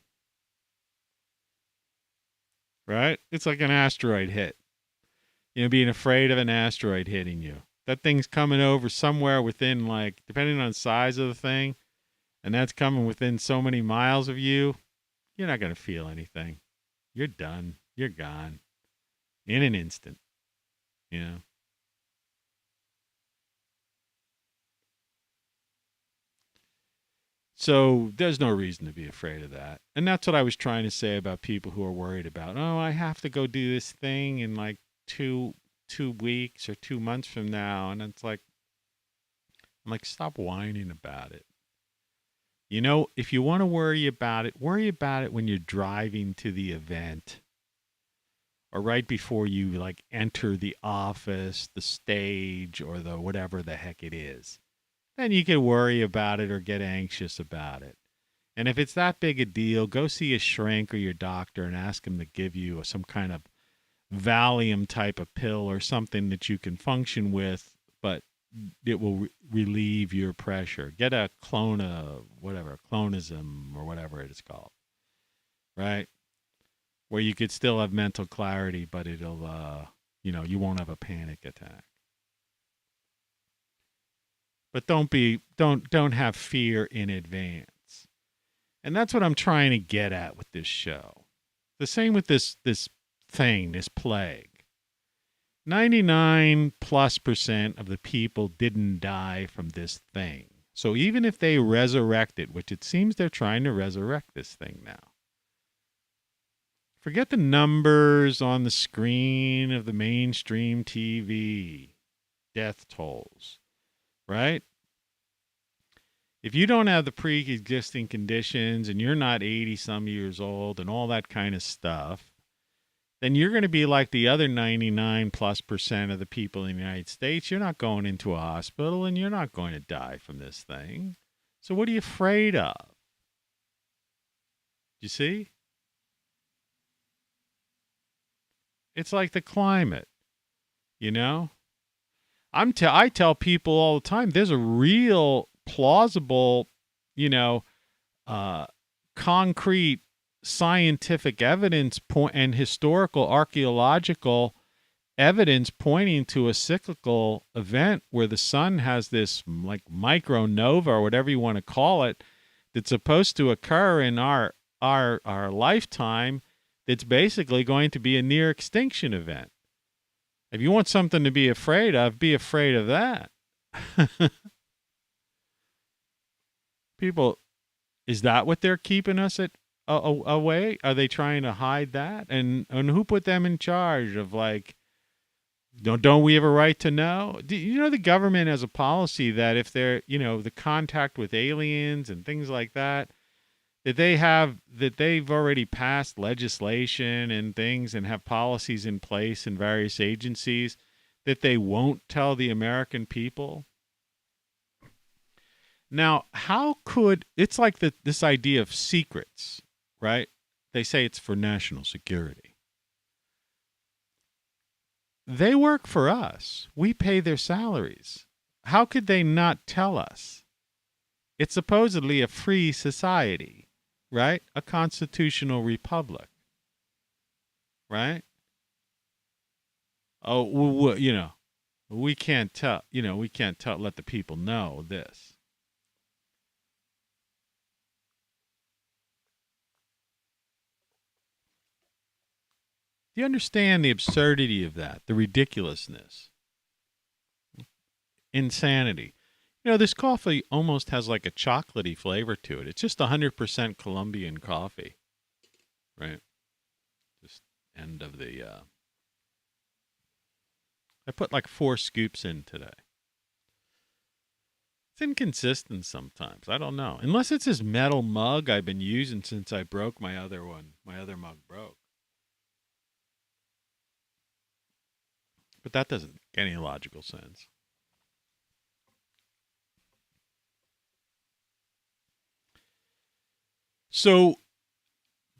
Right? It's like an asteroid hit. Being afraid of an asteroid hitting you. That thing's coming over somewhere within, like, depending on the size of the thing, and that's coming within so many miles of you, you're not going to feel anything. You're done. You're gone. In an instant. So there's no reason to be afraid of that. And that's what I was trying to say about people who are worried about, I have to go do this thing in like two weeks or 2 months from now. And it's like, I'm like, stop whining about it. If you want to worry about it when you're driving to the event or right before you like enter the office, the stage, or the whatever the heck it is. Then you can worry about it or get anxious about it. And if it's that big a deal, go see a shrink or your doctor and ask him to give you some kind of Valium type of pill or something that you can function with, but it will relieve your pressure. Get a clonazem or whatever it is called, right? Where you could still have mental clarity, but it'll, you won't have a panic attack. But don't have fear in advance. And that's what I'm trying to get at with this show. The same with this thing, this plague. 99+% of the people didn't die from this thing. So even if they resurrect it, which it seems they're trying to resurrect this thing now. Forget the numbers on the screen of the mainstream TV. Death tolls. Right? If you don't have the pre-existing conditions and you're not 80-some years old and all that kind of stuff, then you're going to be like the other 99+% of the people in the United States. You're not going into a hospital and you're not going to die from this thing. So what are you afraid of? You see? It's like the climate, I tell people all the time, there's a real plausible, concrete scientific evidence and historical archaeological evidence pointing to a cyclical event where the sun has this like micronova or whatever you want to call it that's supposed to occur in our lifetime. That's basically going to be a near extinction event. If you want something to be afraid of that. People, is that what they're keeping us away? Are they trying to hide that? And who put them in charge of like, don't we have a right to know? The government has a policy that if they're, the contact with aliens and things like that they've already passed legislation and things and have policies in place in various agencies that they won't tell the American people. Now, it's like this idea of secrets, right? They say it's for national security. They work for us. We pay their salaries. How could they not tell us? It's supposedly a free society. Right? A constitutional republic. Right? Oh, we can't tell, let the people know this. Do you understand the absurdity of that? The ridiculousness? Insanity. This coffee almost has like a chocolatey flavor to it. It's just 100% Colombian coffee, right? Just end of the, I put like 4 scoops in today. It's inconsistent sometimes. I don't know. Unless it's this metal mug I've been using since I broke my other one. My other mug broke. But that doesn't make any logical sense. So,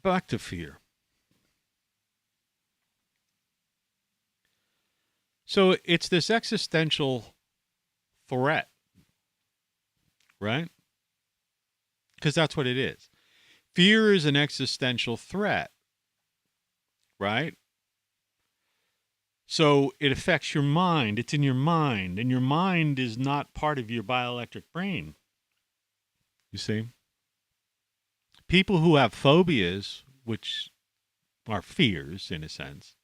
back to fear. So, it's this existential threat, right? Because that's what it is. Fear is an existential threat, right? So, it affects your mind. It's in your mind, and your mind is not part of your bioelectric brain. You see? People who have phobias, which are fears in a sense,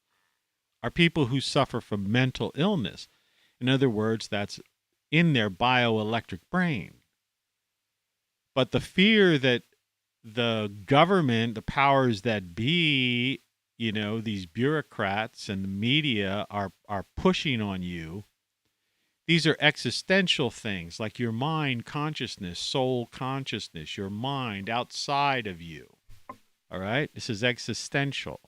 are people who suffer from mental illness. In other words, that's in their bioelectric brain. But the fear that the government, the powers that be, these bureaucrats and the media are pushing on you, these are existential things like your mind consciousness, soul consciousness, your mind outside of you. All right? This is existential.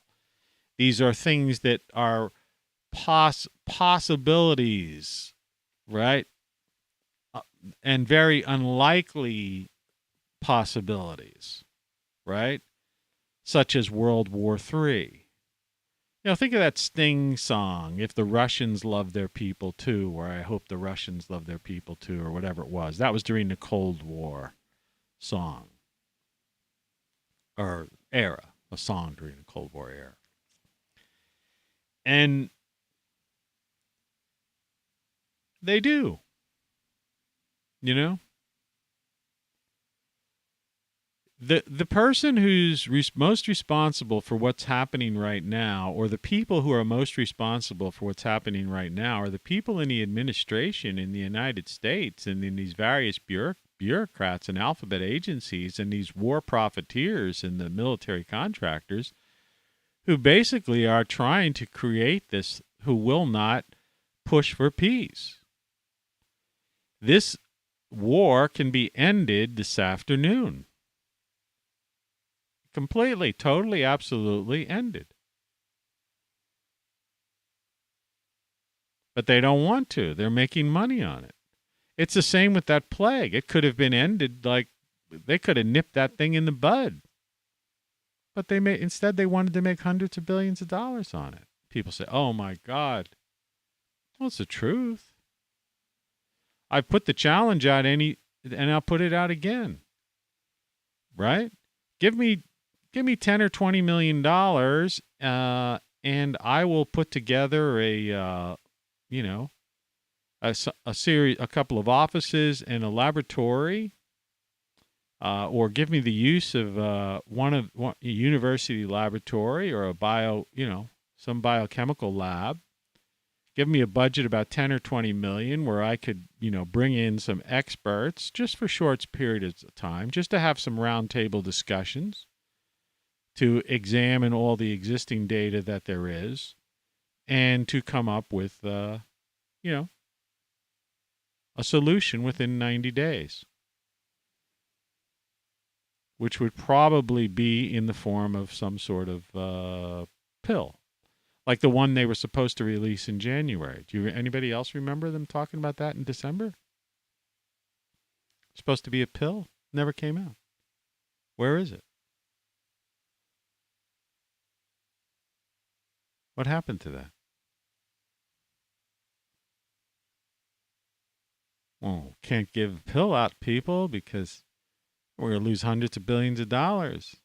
These are things that are possibilities, right? And very unlikely possibilities, right? Such as World War III. Think of that Sting song, If the Russians Love Their People Too, or I Hope the Russians Love Their People Too, or whatever it was. That was during the Cold War song. Or era. A song during the Cold War era. And they do. The person who's most responsible for what's happening right now, or the people who are most responsible for what's happening right now, are the people in the administration in the United States and in these various bureaucrats and alphabet agencies and these war profiteers and the military contractors who basically are trying to create this, who will not push for peace. This war can be ended this afternoon. Completely, totally, absolutely ended. But they don't want to. They're making money on it. It's the same with that plague. It could have been ended, like they could have nipped that thing in the bud. But instead they wanted to make hundreds of billions of dollars on it. People say, "Oh my God." Well, it's the truth. I put the challenge out and I'll put it out again. Right? Give me $10 or $20 million, and I will put together a couple of offices and a laboratory, or give me the use of one university laboratory or some biochemical lab. Give me a budget about 10 or 20 million where I could, bring in some experts just for short periods of time, just to have some roundtable discussions, to examine all the existing data that there is, and to come up with, a solution within 90 days, which would probably be in the form of some sort of pill, like the one they were supposed to release in January. Anybody else remember them talking about that in December? Supposed to be a pill, never came out. Where is it? What happened to that? Well, can't give a pill out to people because we're going to lose hundreds of billions of dollars.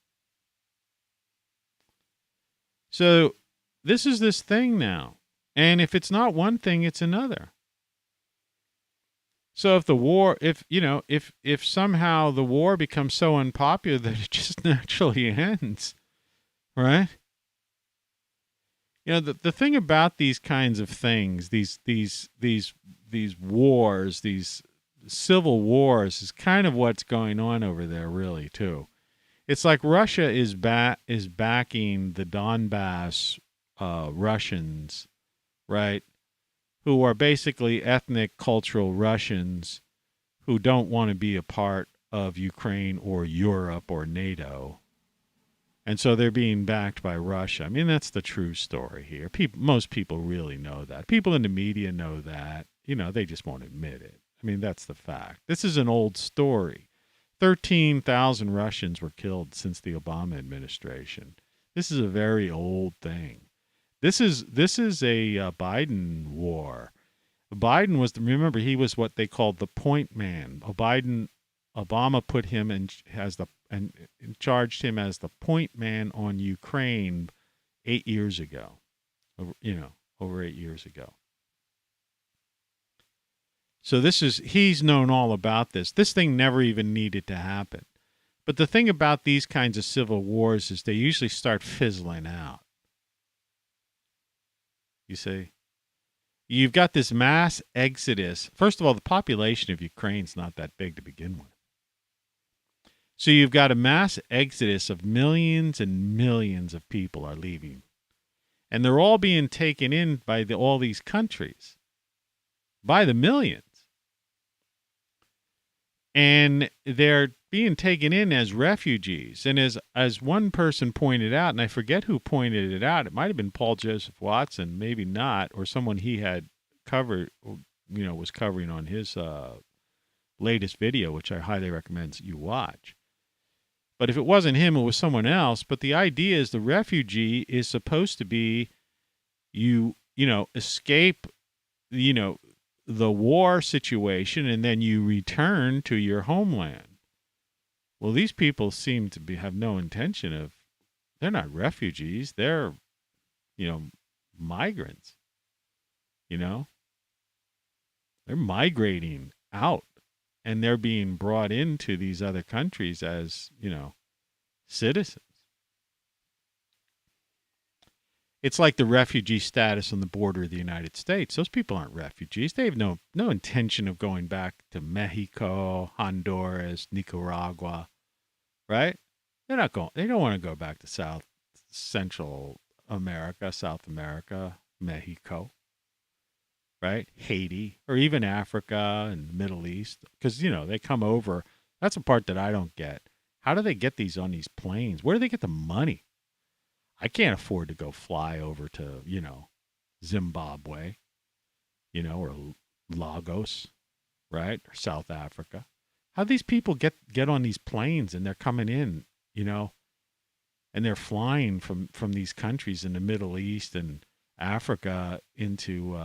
So this is this thing now. And if it's not one thing, it's another. So if the war, if somehow the war becomes so unpopular that it just naturally ends, right? The thing about these kinds of things, these wars, these civil wars, is kind of what's going on over there, really, too. It's like Russia is backing the Donbass Russians, right? Who are basically ethnic, cultural Russians who don't want to be a part of Ukraine or Europe or NATO. And so they're being backed by Russia. I mean, that's the true story here. Most people really know that. People in the media know that. They just won't admit it. I mean, that's the fact. This is an old story. 13,000 Russians were killed since the Obama administration. This is a very old thing. This is a Biden war. Biden was, remember, he was what they called the point man. Obama put him in and charged him as the point man on Ukraine 8 years ago. Over 8 years ago. So he's known all about this. This thing never even needed to happen. But the thing about these kinds of civil wars is they usually start fizzling out. You see? You've got this mass exodus. First of all, the population of Ukraine's not that big to begin with. So you've got a mass exodus of millions and millions of people are leaving. And they're all being taken in by all these countries. By the millions. And they're being taken in as refugees. And as one person pointed out, and I forget who pointed it out, it might have been Paul Joseph Watson, maybe not, or someone he had covered, was covering on his latest video, which I highly recommend you watch. But if it wasn't him, it was someone else. But the idea is the refugee is supposed to be escape, the war situation, and then you return to your homeland. Well, these people seem to have no intention of, they're not refugees. They're, migrants, they're migrating out, and they're being brought into these other countries as, citizens. It's like the refugee status on the border of the United States. Those people aren't refugees. They have no intention of going back to Mexico, Honduras, Nicaragua, right? They're not going. They don't want to go back to Central America, South America, Mexico, right? Haiti, or even Africa and the Middle East, because they come over. That's the part that I don't get. How do they get these on these planes? Where do they get the money? I can't afford to go fly over to, Zimbabwe, or Lagos, right? Or South Africa. How do these people get on these planes and they're coming in, and they're flying from these countries in the Middle East and Africa into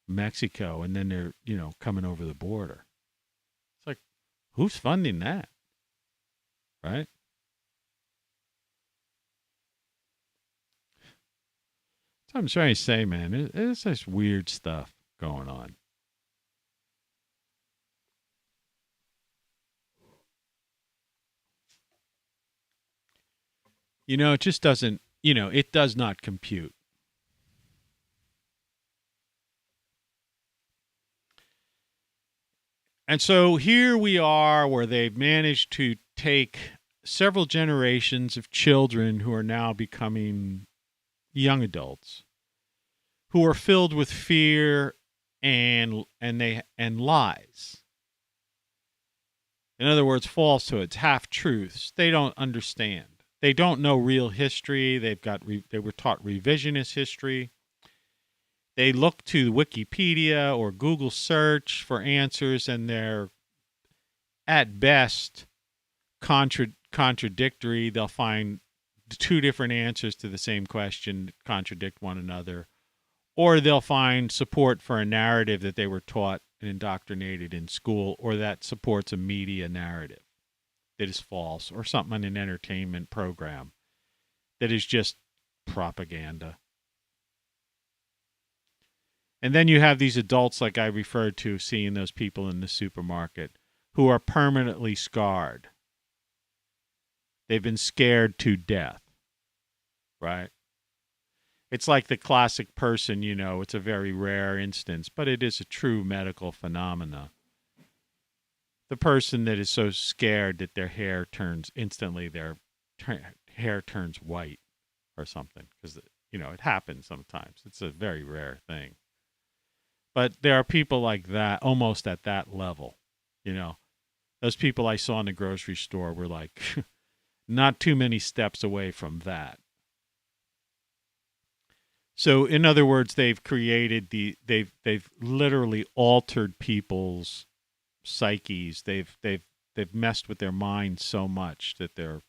Mexico, and then they're, coming over the border. It's like, who's funding that? Right? So I'm trying to say, man, it's this weird stuff going on. It just doesn't, it does not compute. And so here we are, where they've managed to take several generations of children who are now becoming young adults, who are filled with fear and lies. In other words, falsehoods, half truths. They don't understand. They don't know real history. They were taught revisionist history. They look to Wikipedia or Google search for answers, and they're at best contradictory. They'll find two different answers to the same question that contradict one another, or they'll find support for a narrative that they were taught and indoctrinated in school, or that supports a media narrative that is false, or something in an entertainment program that is just propaganda. And then you have these adults, like I referred to, seeing those people in the supermarket who are permanently scarred. They've been scared to death, right? It's like the classic person, it's a very rare instance, but it is a true medical phenomena. The person that is so scared that their hair turns instantly, their hair turns white or something, because, it happens sometimes. It's a very rare thing. But there are people like that, almost at that level, Those people I saw in the grocery store were like not too many steps away from that. So, in other words, they've created they've literally altered people's psyches. They've messed with their minds so much that they're,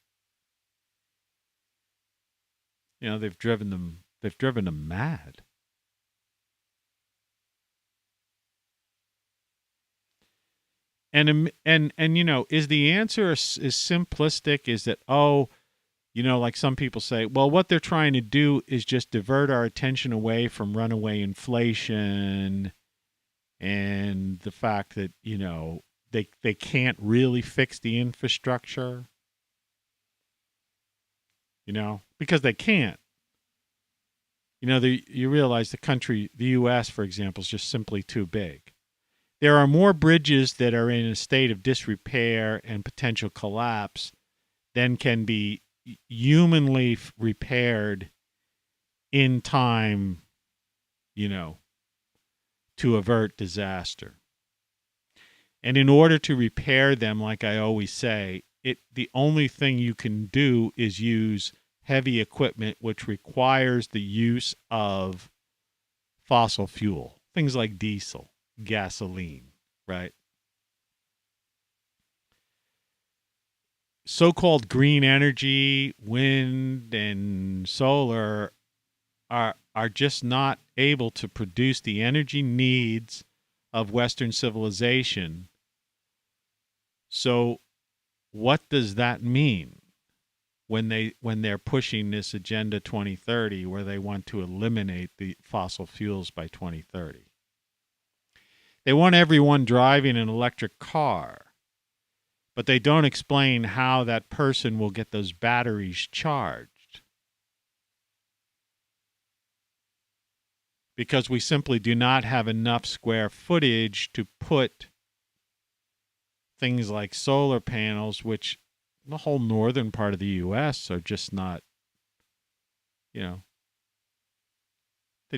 they've driven them mad. And is the answer as simplistic? Is that, like some people say, well, what they're trying to do is just divert our attention away from runaway inflation and the fact that, they can't really fix the infrastructure, because they can't. You realize the U.S., for example, is just simply too big. There are more bridges that are in a state of disrepair and potential collapse than can be humanly repaired in time, to avert disaster. And in order to repair them, like I always say, the only thing you can do is use heavy equipment, which requires the use of fossil fuel, things like diesel, gasoline, right? So-called green energy, wind and solar are just not able to produce the energy needs of Western civilization. So what does that mean when they're pushing this Agenda 2030 where they want to eliminate the fossil fuels by 2030? They want everyone driving an electric car, but they don't explain how that person will get those batteries charged. Because we simply do not have enough square footage to put things like solar panels, which the whole northern part of the U.S. are just not, they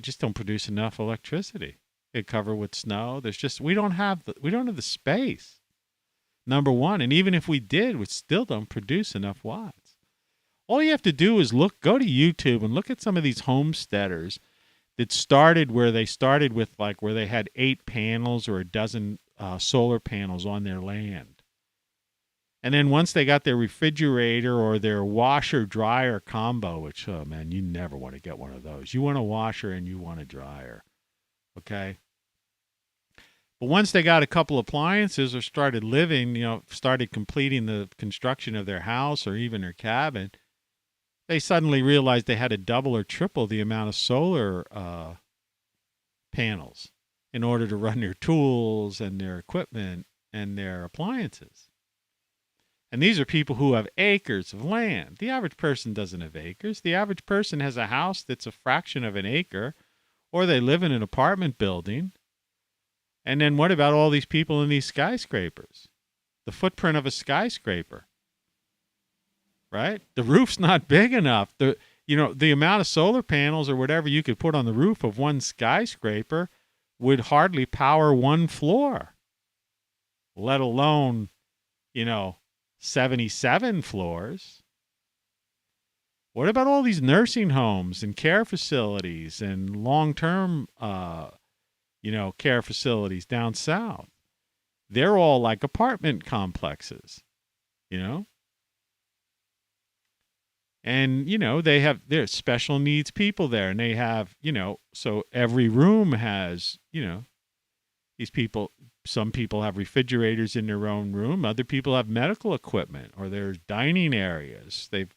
just don't produce enough electricity. They cover with snow. We don't have the space. Number one, and even if we did, we still don't produce enough watts. All you have to do is go to YouTube and look at some of these homesteaders that started where they started with where they had 8 panels or a dozen solar panels on their land. And then once they got their refrigerator or their washer dryer combo, which, oh man, you never want to get one of those. You want a washer and you want a dryer. Okay? But once they got a couple appliances or started living, started completing the construction of their house or even their cabin, they suddenly realized they had to double or triple the amount of solar panels in order to run their tools and their equipment and their appliances. And these are people who have acres of land. The average person doesn't have acres. The average person has a house that's a fraction of an acre, or they live in an apartment building. And then what about all these people in these skyscrapers? The footprint of a skyscraper. Right? The roof's not big enough. The amount of solar panels or whatever you could put on the roof of one skyscraper would hardly power one floor, let alone, 77 floors. What about all these nursing homes and care facilities and long-term, care facilities down south? They're all like apartment complexes, And, there's special needs people there. And they have, so every room has, these people, some people have refrigerators in their own room. Other people have medical equipment, or there's dining areas. They've,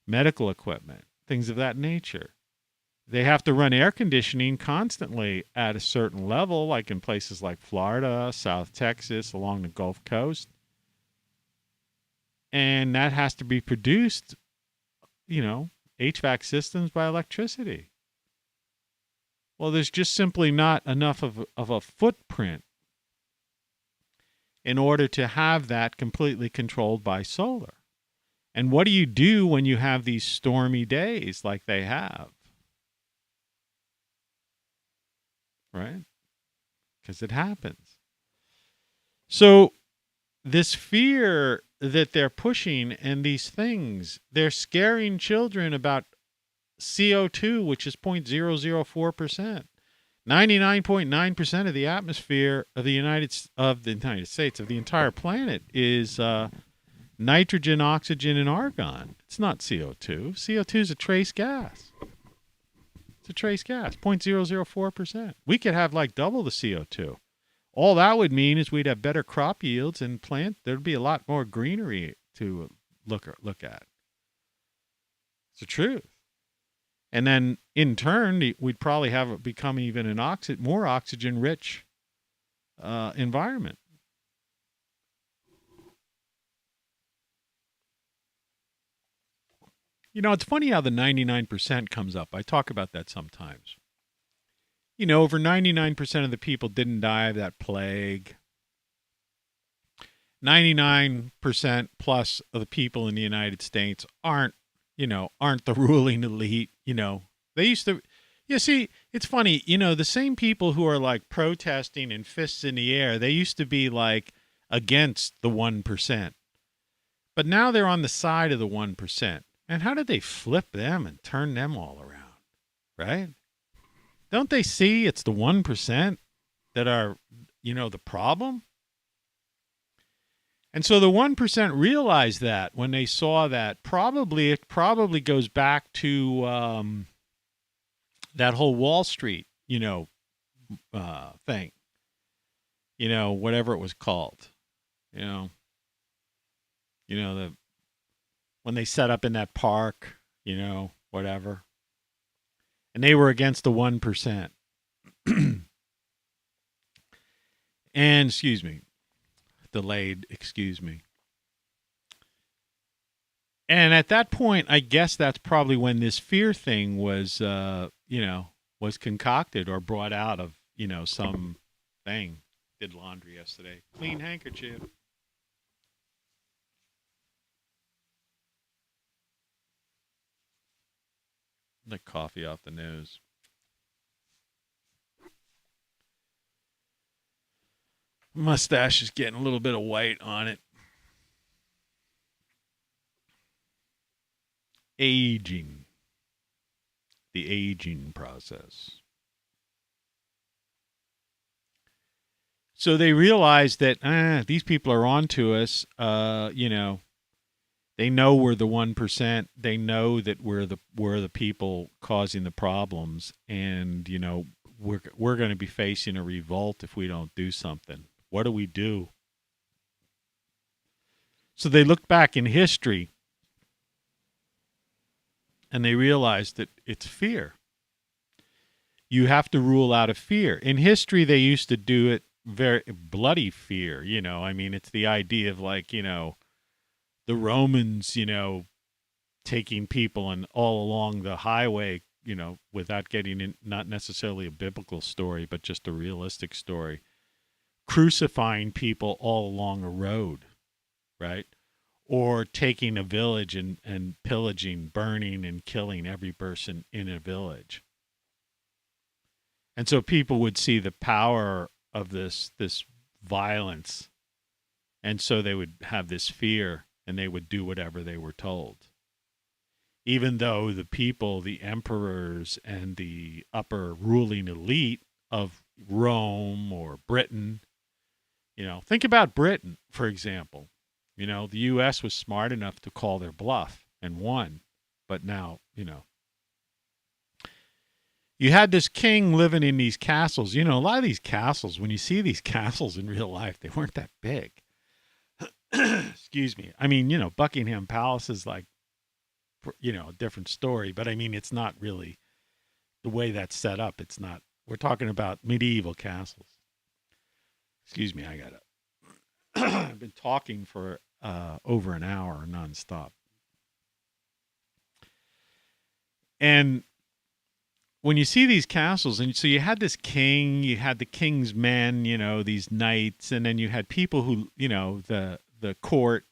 medical equipment, things of that nature. They have to run air conditioning constantly at a certain level, like in places like Florida, South Texas, along the Gulf Coast. And that has to be produced, HVAC systems by electricity. Well, there's just simply not enough of a footprint in order to have that completely controlled by solar. And what do you do when you have these stormy days like they have? Right? Because it happens. So this fear that they're pushing and these things, they're scaring children about CO2, which is 0.004%. 99.9% of the atmosphere of the United States, of the entire planet, is nitrogen, oxygen, and argon. It's not CO2. CO2 is a trace gas. It's a trace gas, 0.004%. We could have double the CO2. All that would mean is we'd have better crop yields and there'd be a lot more greenery to look at. It's the truth. And then in turn, we'd probably have it become even an more oxygen-rich environment. It's funny how the 99% comes up. I talk about that sometimes. Over 99% of the people didn't die of that plague. 99% plus of the people in the United States aren't the ruling elite. They used to, see, It's funny, the same people who are like protesting and fists in the air, they used to be like against the 1%. But now they're on the side of the 1%. And how did they flip them and turn them all around? Right? Don't they see it's the 1% that are, the problem? And so the 1% realized that when they saw that. It probably goes back to that whole Wall Street, thing. Whatever it was called. The when they set up in that park, whatever. And they were against the 1%. And, excuse me. And at that point, I guess that's probably when this fear thing was, was concocted or brought out of, some thing. Did laundry yesterday. Clean handkerchief. The coffee off the nose. Mustache is getting a little bit of white on it. Aging. The aging process. So they realized that these people are on to us. They know we're the 1%. They know that we're the people causing the problems, and we're going to be facing a revolt if we don't do something. What do we do? So they looked back in history, and they realized that it's fear. You have to rule out of fear. In history, they used to do it very bloody fear. It's the idea of the Romans, taking people and all along the highway, without getting in, not necessarily a biblical story, but just a realistic story, crucifying people all along a road, right? Or taking a village and pillaging, burning, and killing every person in a village. And so people would see the power of this violence, and so they would have this fear, and they would do whatever they were told. Even though the people, the emperors, and the upper ruling elite of Rome or Britain, think about Britain, for example. The U.S. was smart enough to call their bluff and won. But now, you had this king living in these castles. A lot of these castles, when you see these castles in real life, they weren't that big. Excuse me. Buckingham Palace is like, a different story. But it's not really the way that's set up. It's not. We're talking about medieval castles. Excuse me. I've been talking for over an hour nonstop. And when you see these castles, and so you had this king, you had the king's men, these knights, and then you had people who, the court,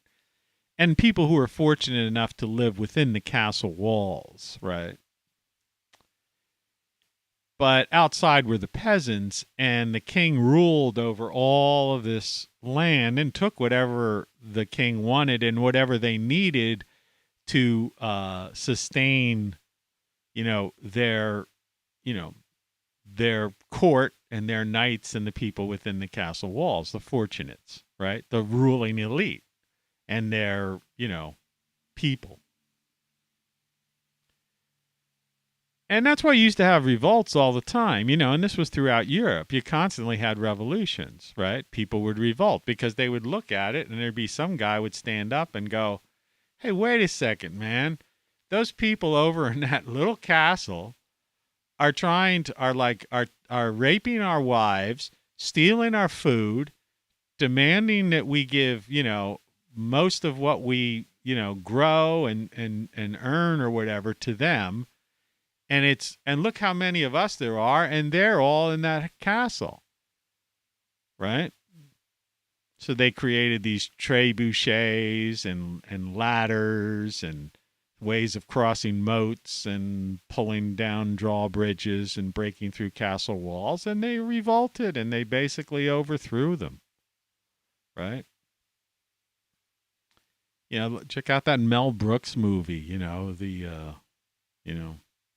and people who were fortunate enough to live within the castle walls, right? But outside were the peasants, and the king ruled over all of this land and took whatever the king wanted and whatever they needed to sustain, their court and their knights and the people within the castle walls, the fortunates, right? The ruling elite and their, people. And that's why you used to have revolts all the time, and this was throughout Europe. You constantly had revolutions, right? People would revolt because they would look at it and there'd be some guy would stand up and go, hey, wait a second, man. Those people over in that little castle are raping our wives, stealing our food, demanding that we give, most of what we, grow and earn or whatever to them. And look how many of us there are, and they're all in that castle, right? So they created these trebuchets and ladders and ways of crossing moats and pulling down drawbridges and breaking through castle walls, and they revolted and they basically overthrew them, right? Check out that Mel Brooks movie,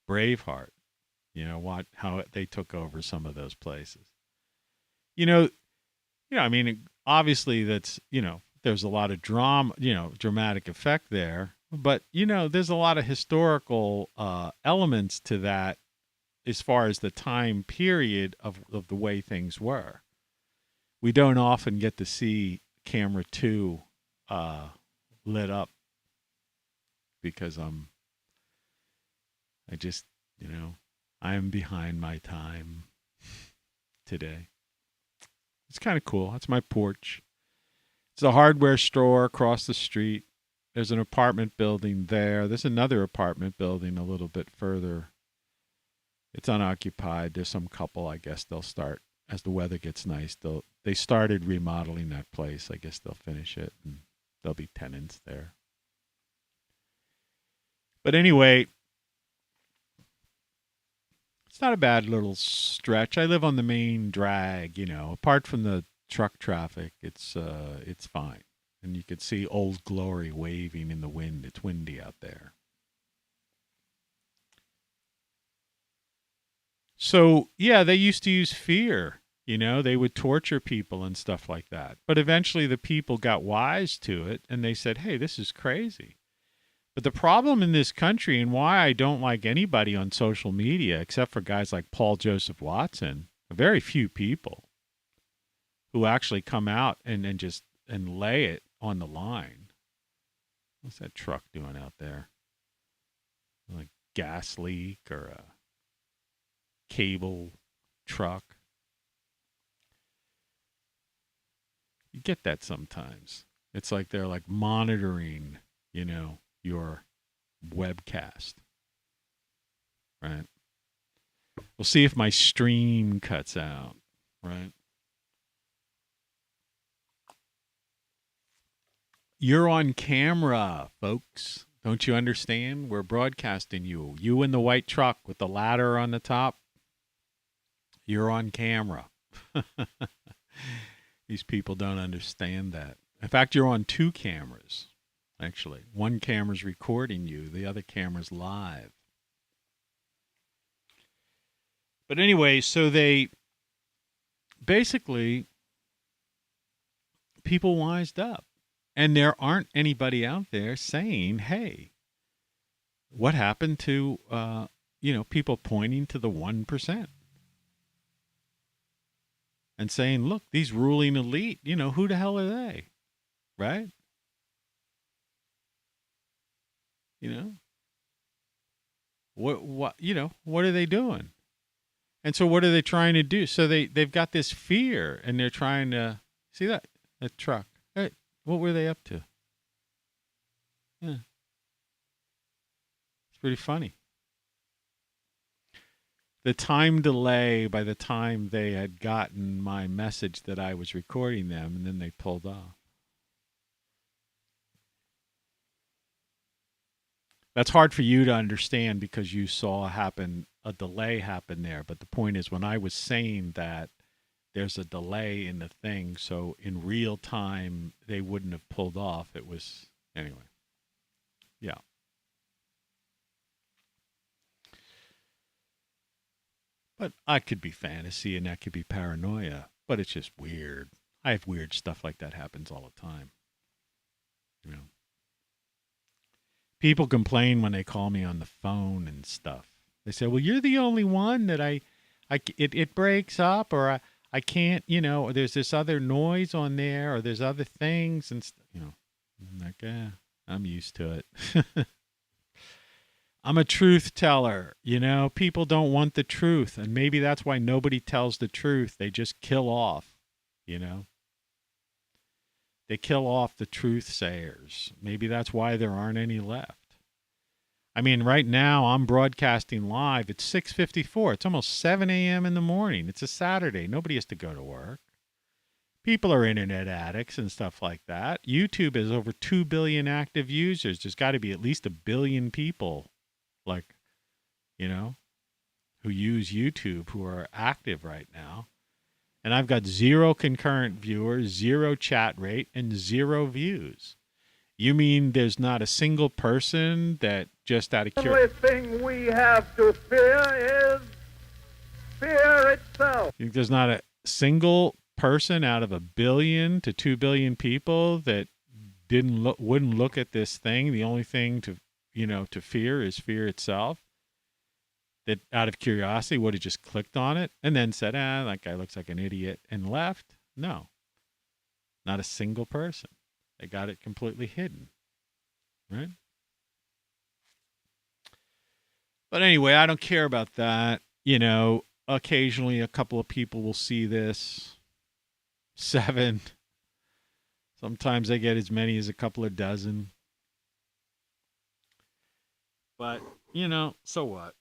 Braveheart, how they took over some of those places. I mean, obviously there's a lot of dramatic effect there, but, there's a lot of historical elements to that as far as the time period of the way things were. We don't often get to see camera 2 lit up because I am behind my time today. It's kind of cool. That's my porch. It's a hardware store across the street. There's an apartment building there. There's another apartment building a little bit further. It's unoccupied. There's some couple, I guess they'll start as the weather gets nice. They started remodeling that place. I guess they'll finish it and there'll be tenants there. But anyway, it's not a bad little stretch. I live on the main drag, apart from the truck traffic, it's fine. And you could see Old Glory waving in the wind. It's windy out there. So, yeah, they used to use fear. They would torture people and stuff like that. But eventually the people got wise to it and they said, hey, this is crazy. But the problem in this country, and why I don't like anybody on social media, except for guys like Paul Joseph Watson, very few people who actually come out and lay it on the line. What's that truck doing out there? Like gas leak or a cable truck? You get that sometimes. It's like they're like monitoring, your webcast. Right? We'll see if my stream cuts out. Right? You're on camera, folks. Don't you understand? We're broadcasting you. You in the white truck with the ladder on the top. You're on camera. These people don't understand that. In fact, you're on 2 cameras, actually. One camera's recording you. The other camera's live. But anyway, so they basically, people wised up. And there aren't anybody out there saying, hey, what happened to, people pointing to the 1%? And saying, look, these ruling elite, who the hell are they? Right? What are they doing? And so what are they trying to do? So they've got this fear and they're trying to, see that truck. Hey, what were they up to? Yeah. It's pretty funny. The time delay by the time they had gotten my message that I was recording them, and then they pulled off. That's hard for you to understand because you saw a delay happen there. But the point is, when I was saying that, there's a delay in the thing, so in real time, they wouldn't have pulled off. It was, anyway. Yeah. But I could be fantasy and that could be paranoia, but it's just weird. I have weird stuff like that happens all the time. People complain when they call me on the phone and stuff. They say, well, you're the only one that it breaks up, or I can't, or there's this other noise on there, or there's other things, and I'm like, I'm used to it. I'm a truth teller, people don't want the truth, and maybe that's why nobody tells the truth. They just kill off, They kill off the truth sayers. Maybe that's why there aren't any left. I mean, right now I'm broadcasting live. It's 6:54. It's almost 7 a.m. in the morning. It's a Saturday. Nobody has to go to work. People are internet addicts and stuff like that. YouTube has over 2 billion active users. There's got to be at least 1 billion people, like, you know, who use YouTube who are active right now. And I've got 0 concurrent viewers, 0 chat rate, and 0 views. You mean there's not a single person that just out of The only thing we have to fear is fear itself. You think there's not a single person out of 1 billion to 2 billion people that wouldn't look at this thing? The only thing to fear is fear itself. That out of curiosity would have just clicked on it and then said, that guy looks like an idiot, and left? No. Not a single person. They got it completely hidden. Right? But anyway, I don't care about that. Occasionally a couple of people will see this. 7. Sometimes they get as many as a couple of dozen. But, so what?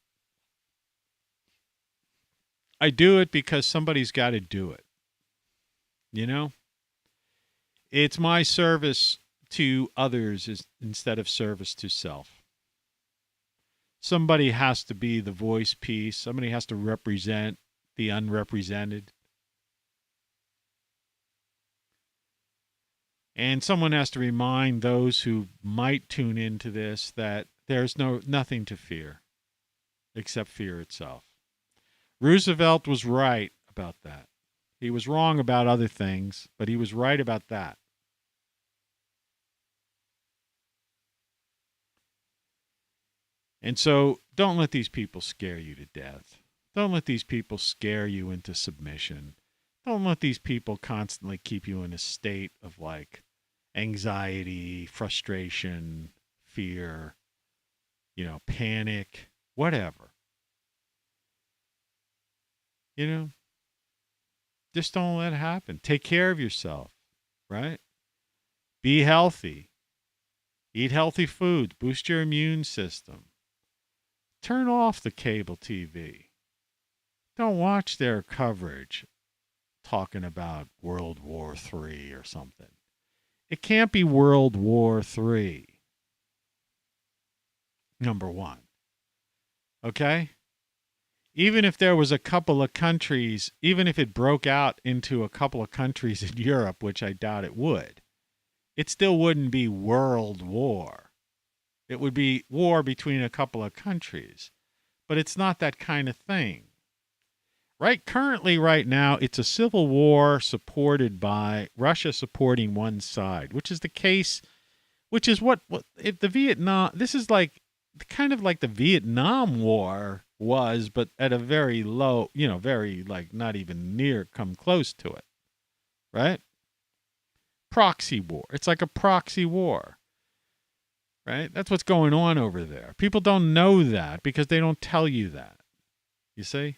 I do it because somebody's got to do it. It's my service to others instead of service to self. Somebody has to be the voice piece. Somebody has to represent the unrepresented. And someone has to remind those who might tune into this that there's nothing to fear except fear itself. Roosevelt was right about that. He was wrong about other things, but he was right about that. And so don't let these people scare you to death. Don't let these people scare you into submission. Don't let these people constantly keep you in a state of like anxiety, frustration, fear, panic, whatever. Just don't let it happen. Take care of yourself, right? Be healthy. Eat healthy foods. Boost your immune system. Turn off the cable TV. Don't watch their coverage talking about World War III or something. It can't be World War III. Number one. Okay? Even if there was a couple of countries, even if it broke out into a couple of countries in Europe, which I doubt it would, it still wouldn't be world war. It would be war between a couple of countries. But it's not that kind of thing. Currently, right now, it's a civil war supported by Russia supporting one side, which is the case, which is what if the Vietnam, this is like kind of like the Vietnam War was, but at a very low, very like not even near come close to it, right? Proxy war. It's like a proxy war, right? That's what's going on over there. People don't know that because they don't tell you that. You see?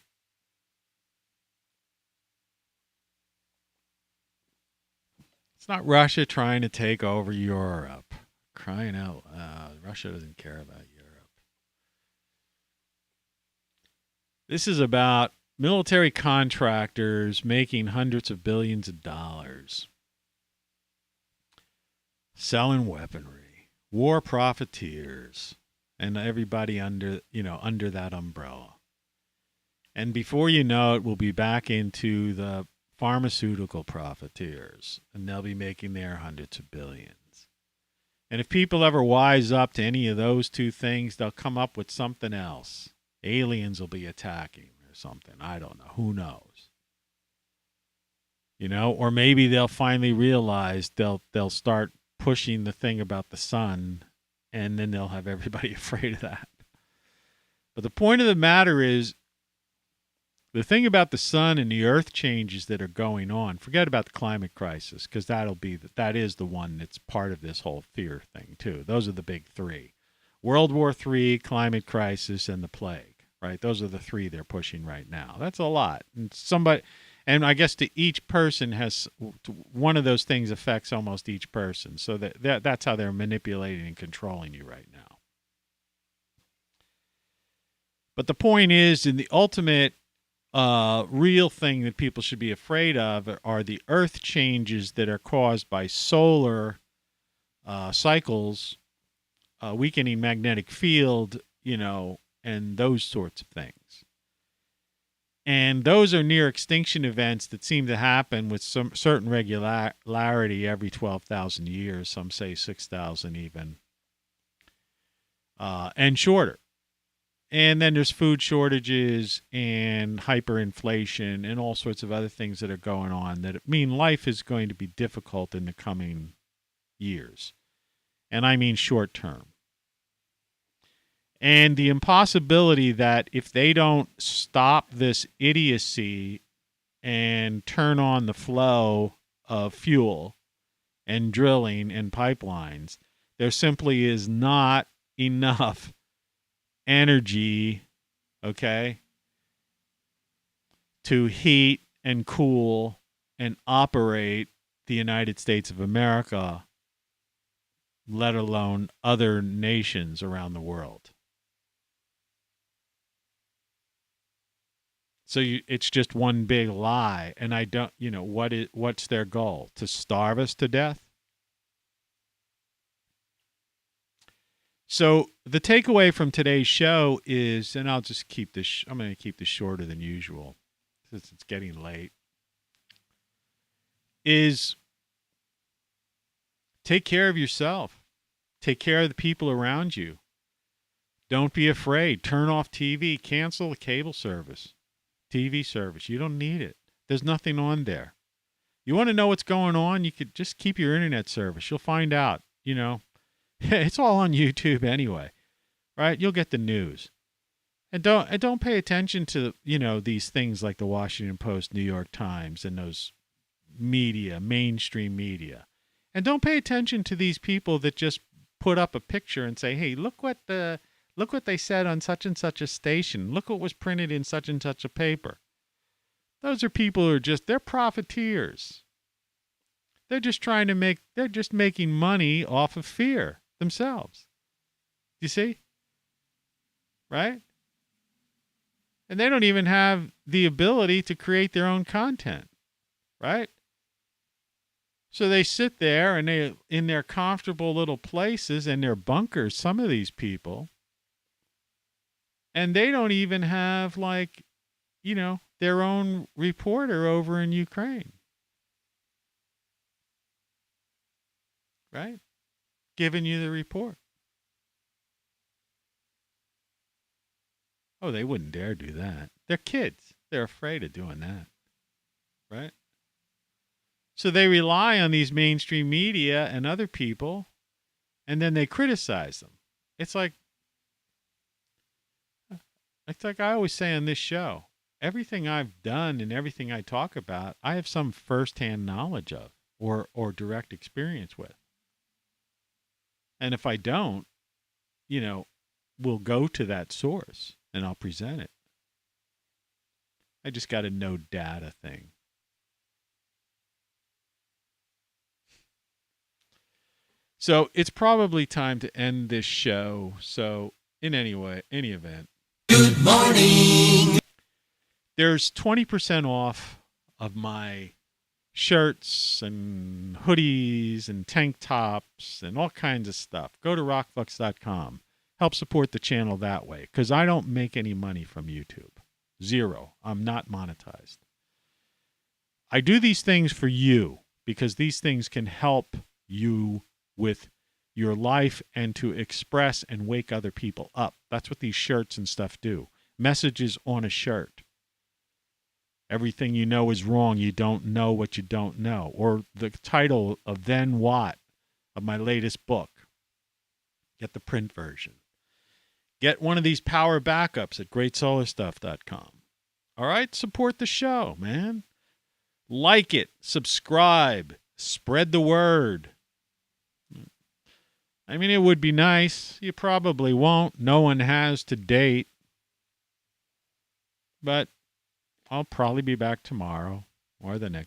It's not Russia trying to take over Europe. Crying out loud. Russia doesn't care about Europe. This is about military contractors making hundreds of billions of dollars. Selling weaponry. War profiteers. And everybody under that umbrella. And before you know it, we'll be back into the pharmaceutical profiteers, and they'll be making their hundreds of billions. And if people ever wise up to any of those two things, they'll come up with something else. Aliens will be attacking or something. I don't know. Who knows? Or maybe they'll finally realize they'll start pushing the thing about the sun, and then they'll have everybody afraid of that. But the point of the matter is, the thing about the sun and the earth changes that are going on, forget about the climate crisis, because that is the one that's part of this whole fear thing too. Those are the big three. World War III, climate crisis, and the plague, right? Those are the three they're pushing right now. That's a lot. And I guess to each person one of those things affects almost each person. So that's how they're manipulating and controlling you right now. But the point is, in the ultimate real thing that people should be afraid of are the earth changes that are caused by solar cycles, weakening magnetic field, and those sorts of things. And those are near extinction events that seem to happen with some certain regularity every 12,000 years. Some say 6,000 even, and shorter. And then there's food shortages and hyperinflation and all sorts of other things that are going on that mean life is going to be difficult in the coming years. And I mean short term. And the impossibility that if they don't stop this idiocy and turn on the flow of fuel and drilling and pipelines, there simply is not enough energy, okay, to heat and cool and operate the United States of America, let alone other nations around the world. So it's just one big lie, and I don't, what's their goal? To starve us to death? So the takeaway from today's show is, and I'll just keep this, I'm going to keep this shorter than usual since it's getting late, is take care of yourself. Take care of the people around you. Don't be afraid. Turn off TV. Cancel the cable service, TV service. You don't need it. There's nothing on there. You want to know what's going on? You could just keep your internet service. You'll find out, It's all on YouTube anyway, right? You'll get the news. And don't pay attention to, these things like the Washington Post, New York Times, and those media, mainstream media. And don't pay attention to these people that just put up a picture and say, "Hey, look what they said on such and such a station. Look what was printed in such and such a paper." Those are people who are they're profiteers. They're just they're just making money off of fear themselves. You see? Right? And they don't even have the ability to create their own content. Right? So they sit there and they in their comfortable little places and their bunkers, some of these people, and they don't even have their own reporter over in Ukraine. Right? Giving you the report. Oh, they wouldn't dare do that. They're kids. They're afraid of doing that. Right? So they rely on these mainstream media and other people, and then they criticize them. It's like I always say on this show, everything I've done and everything I talk about, I have some firsthand knowledge of or direct experience with. And if I don't, we'll go to that source and I'll present it. I just got a no data thing. So it's probably time to end this show. So in any event. Good morning. There's 20% off of my shirts and hoodies and tank tops and all kinds of stuff. Go to ROCKFLUX.com. Help support the channel that way, because I don't make any money from YouTube. Zero. I'm not monetized. I do these things for you because these things can help you with your life and to express and wake other people up. That's what these shirts and stuff do. Messages on a shirt. Everything you know is wrong. You don't know what you don't know. Or the title of Then What of my latest book. Get the print version. Get one of these power backups at greatsolarstuff.com. All right? Support the show, man. Like it. Subscribe. Spread the word. I mean, it would be nice. You probably won't. No one has to date. But I'll probably be back tomorrow or the next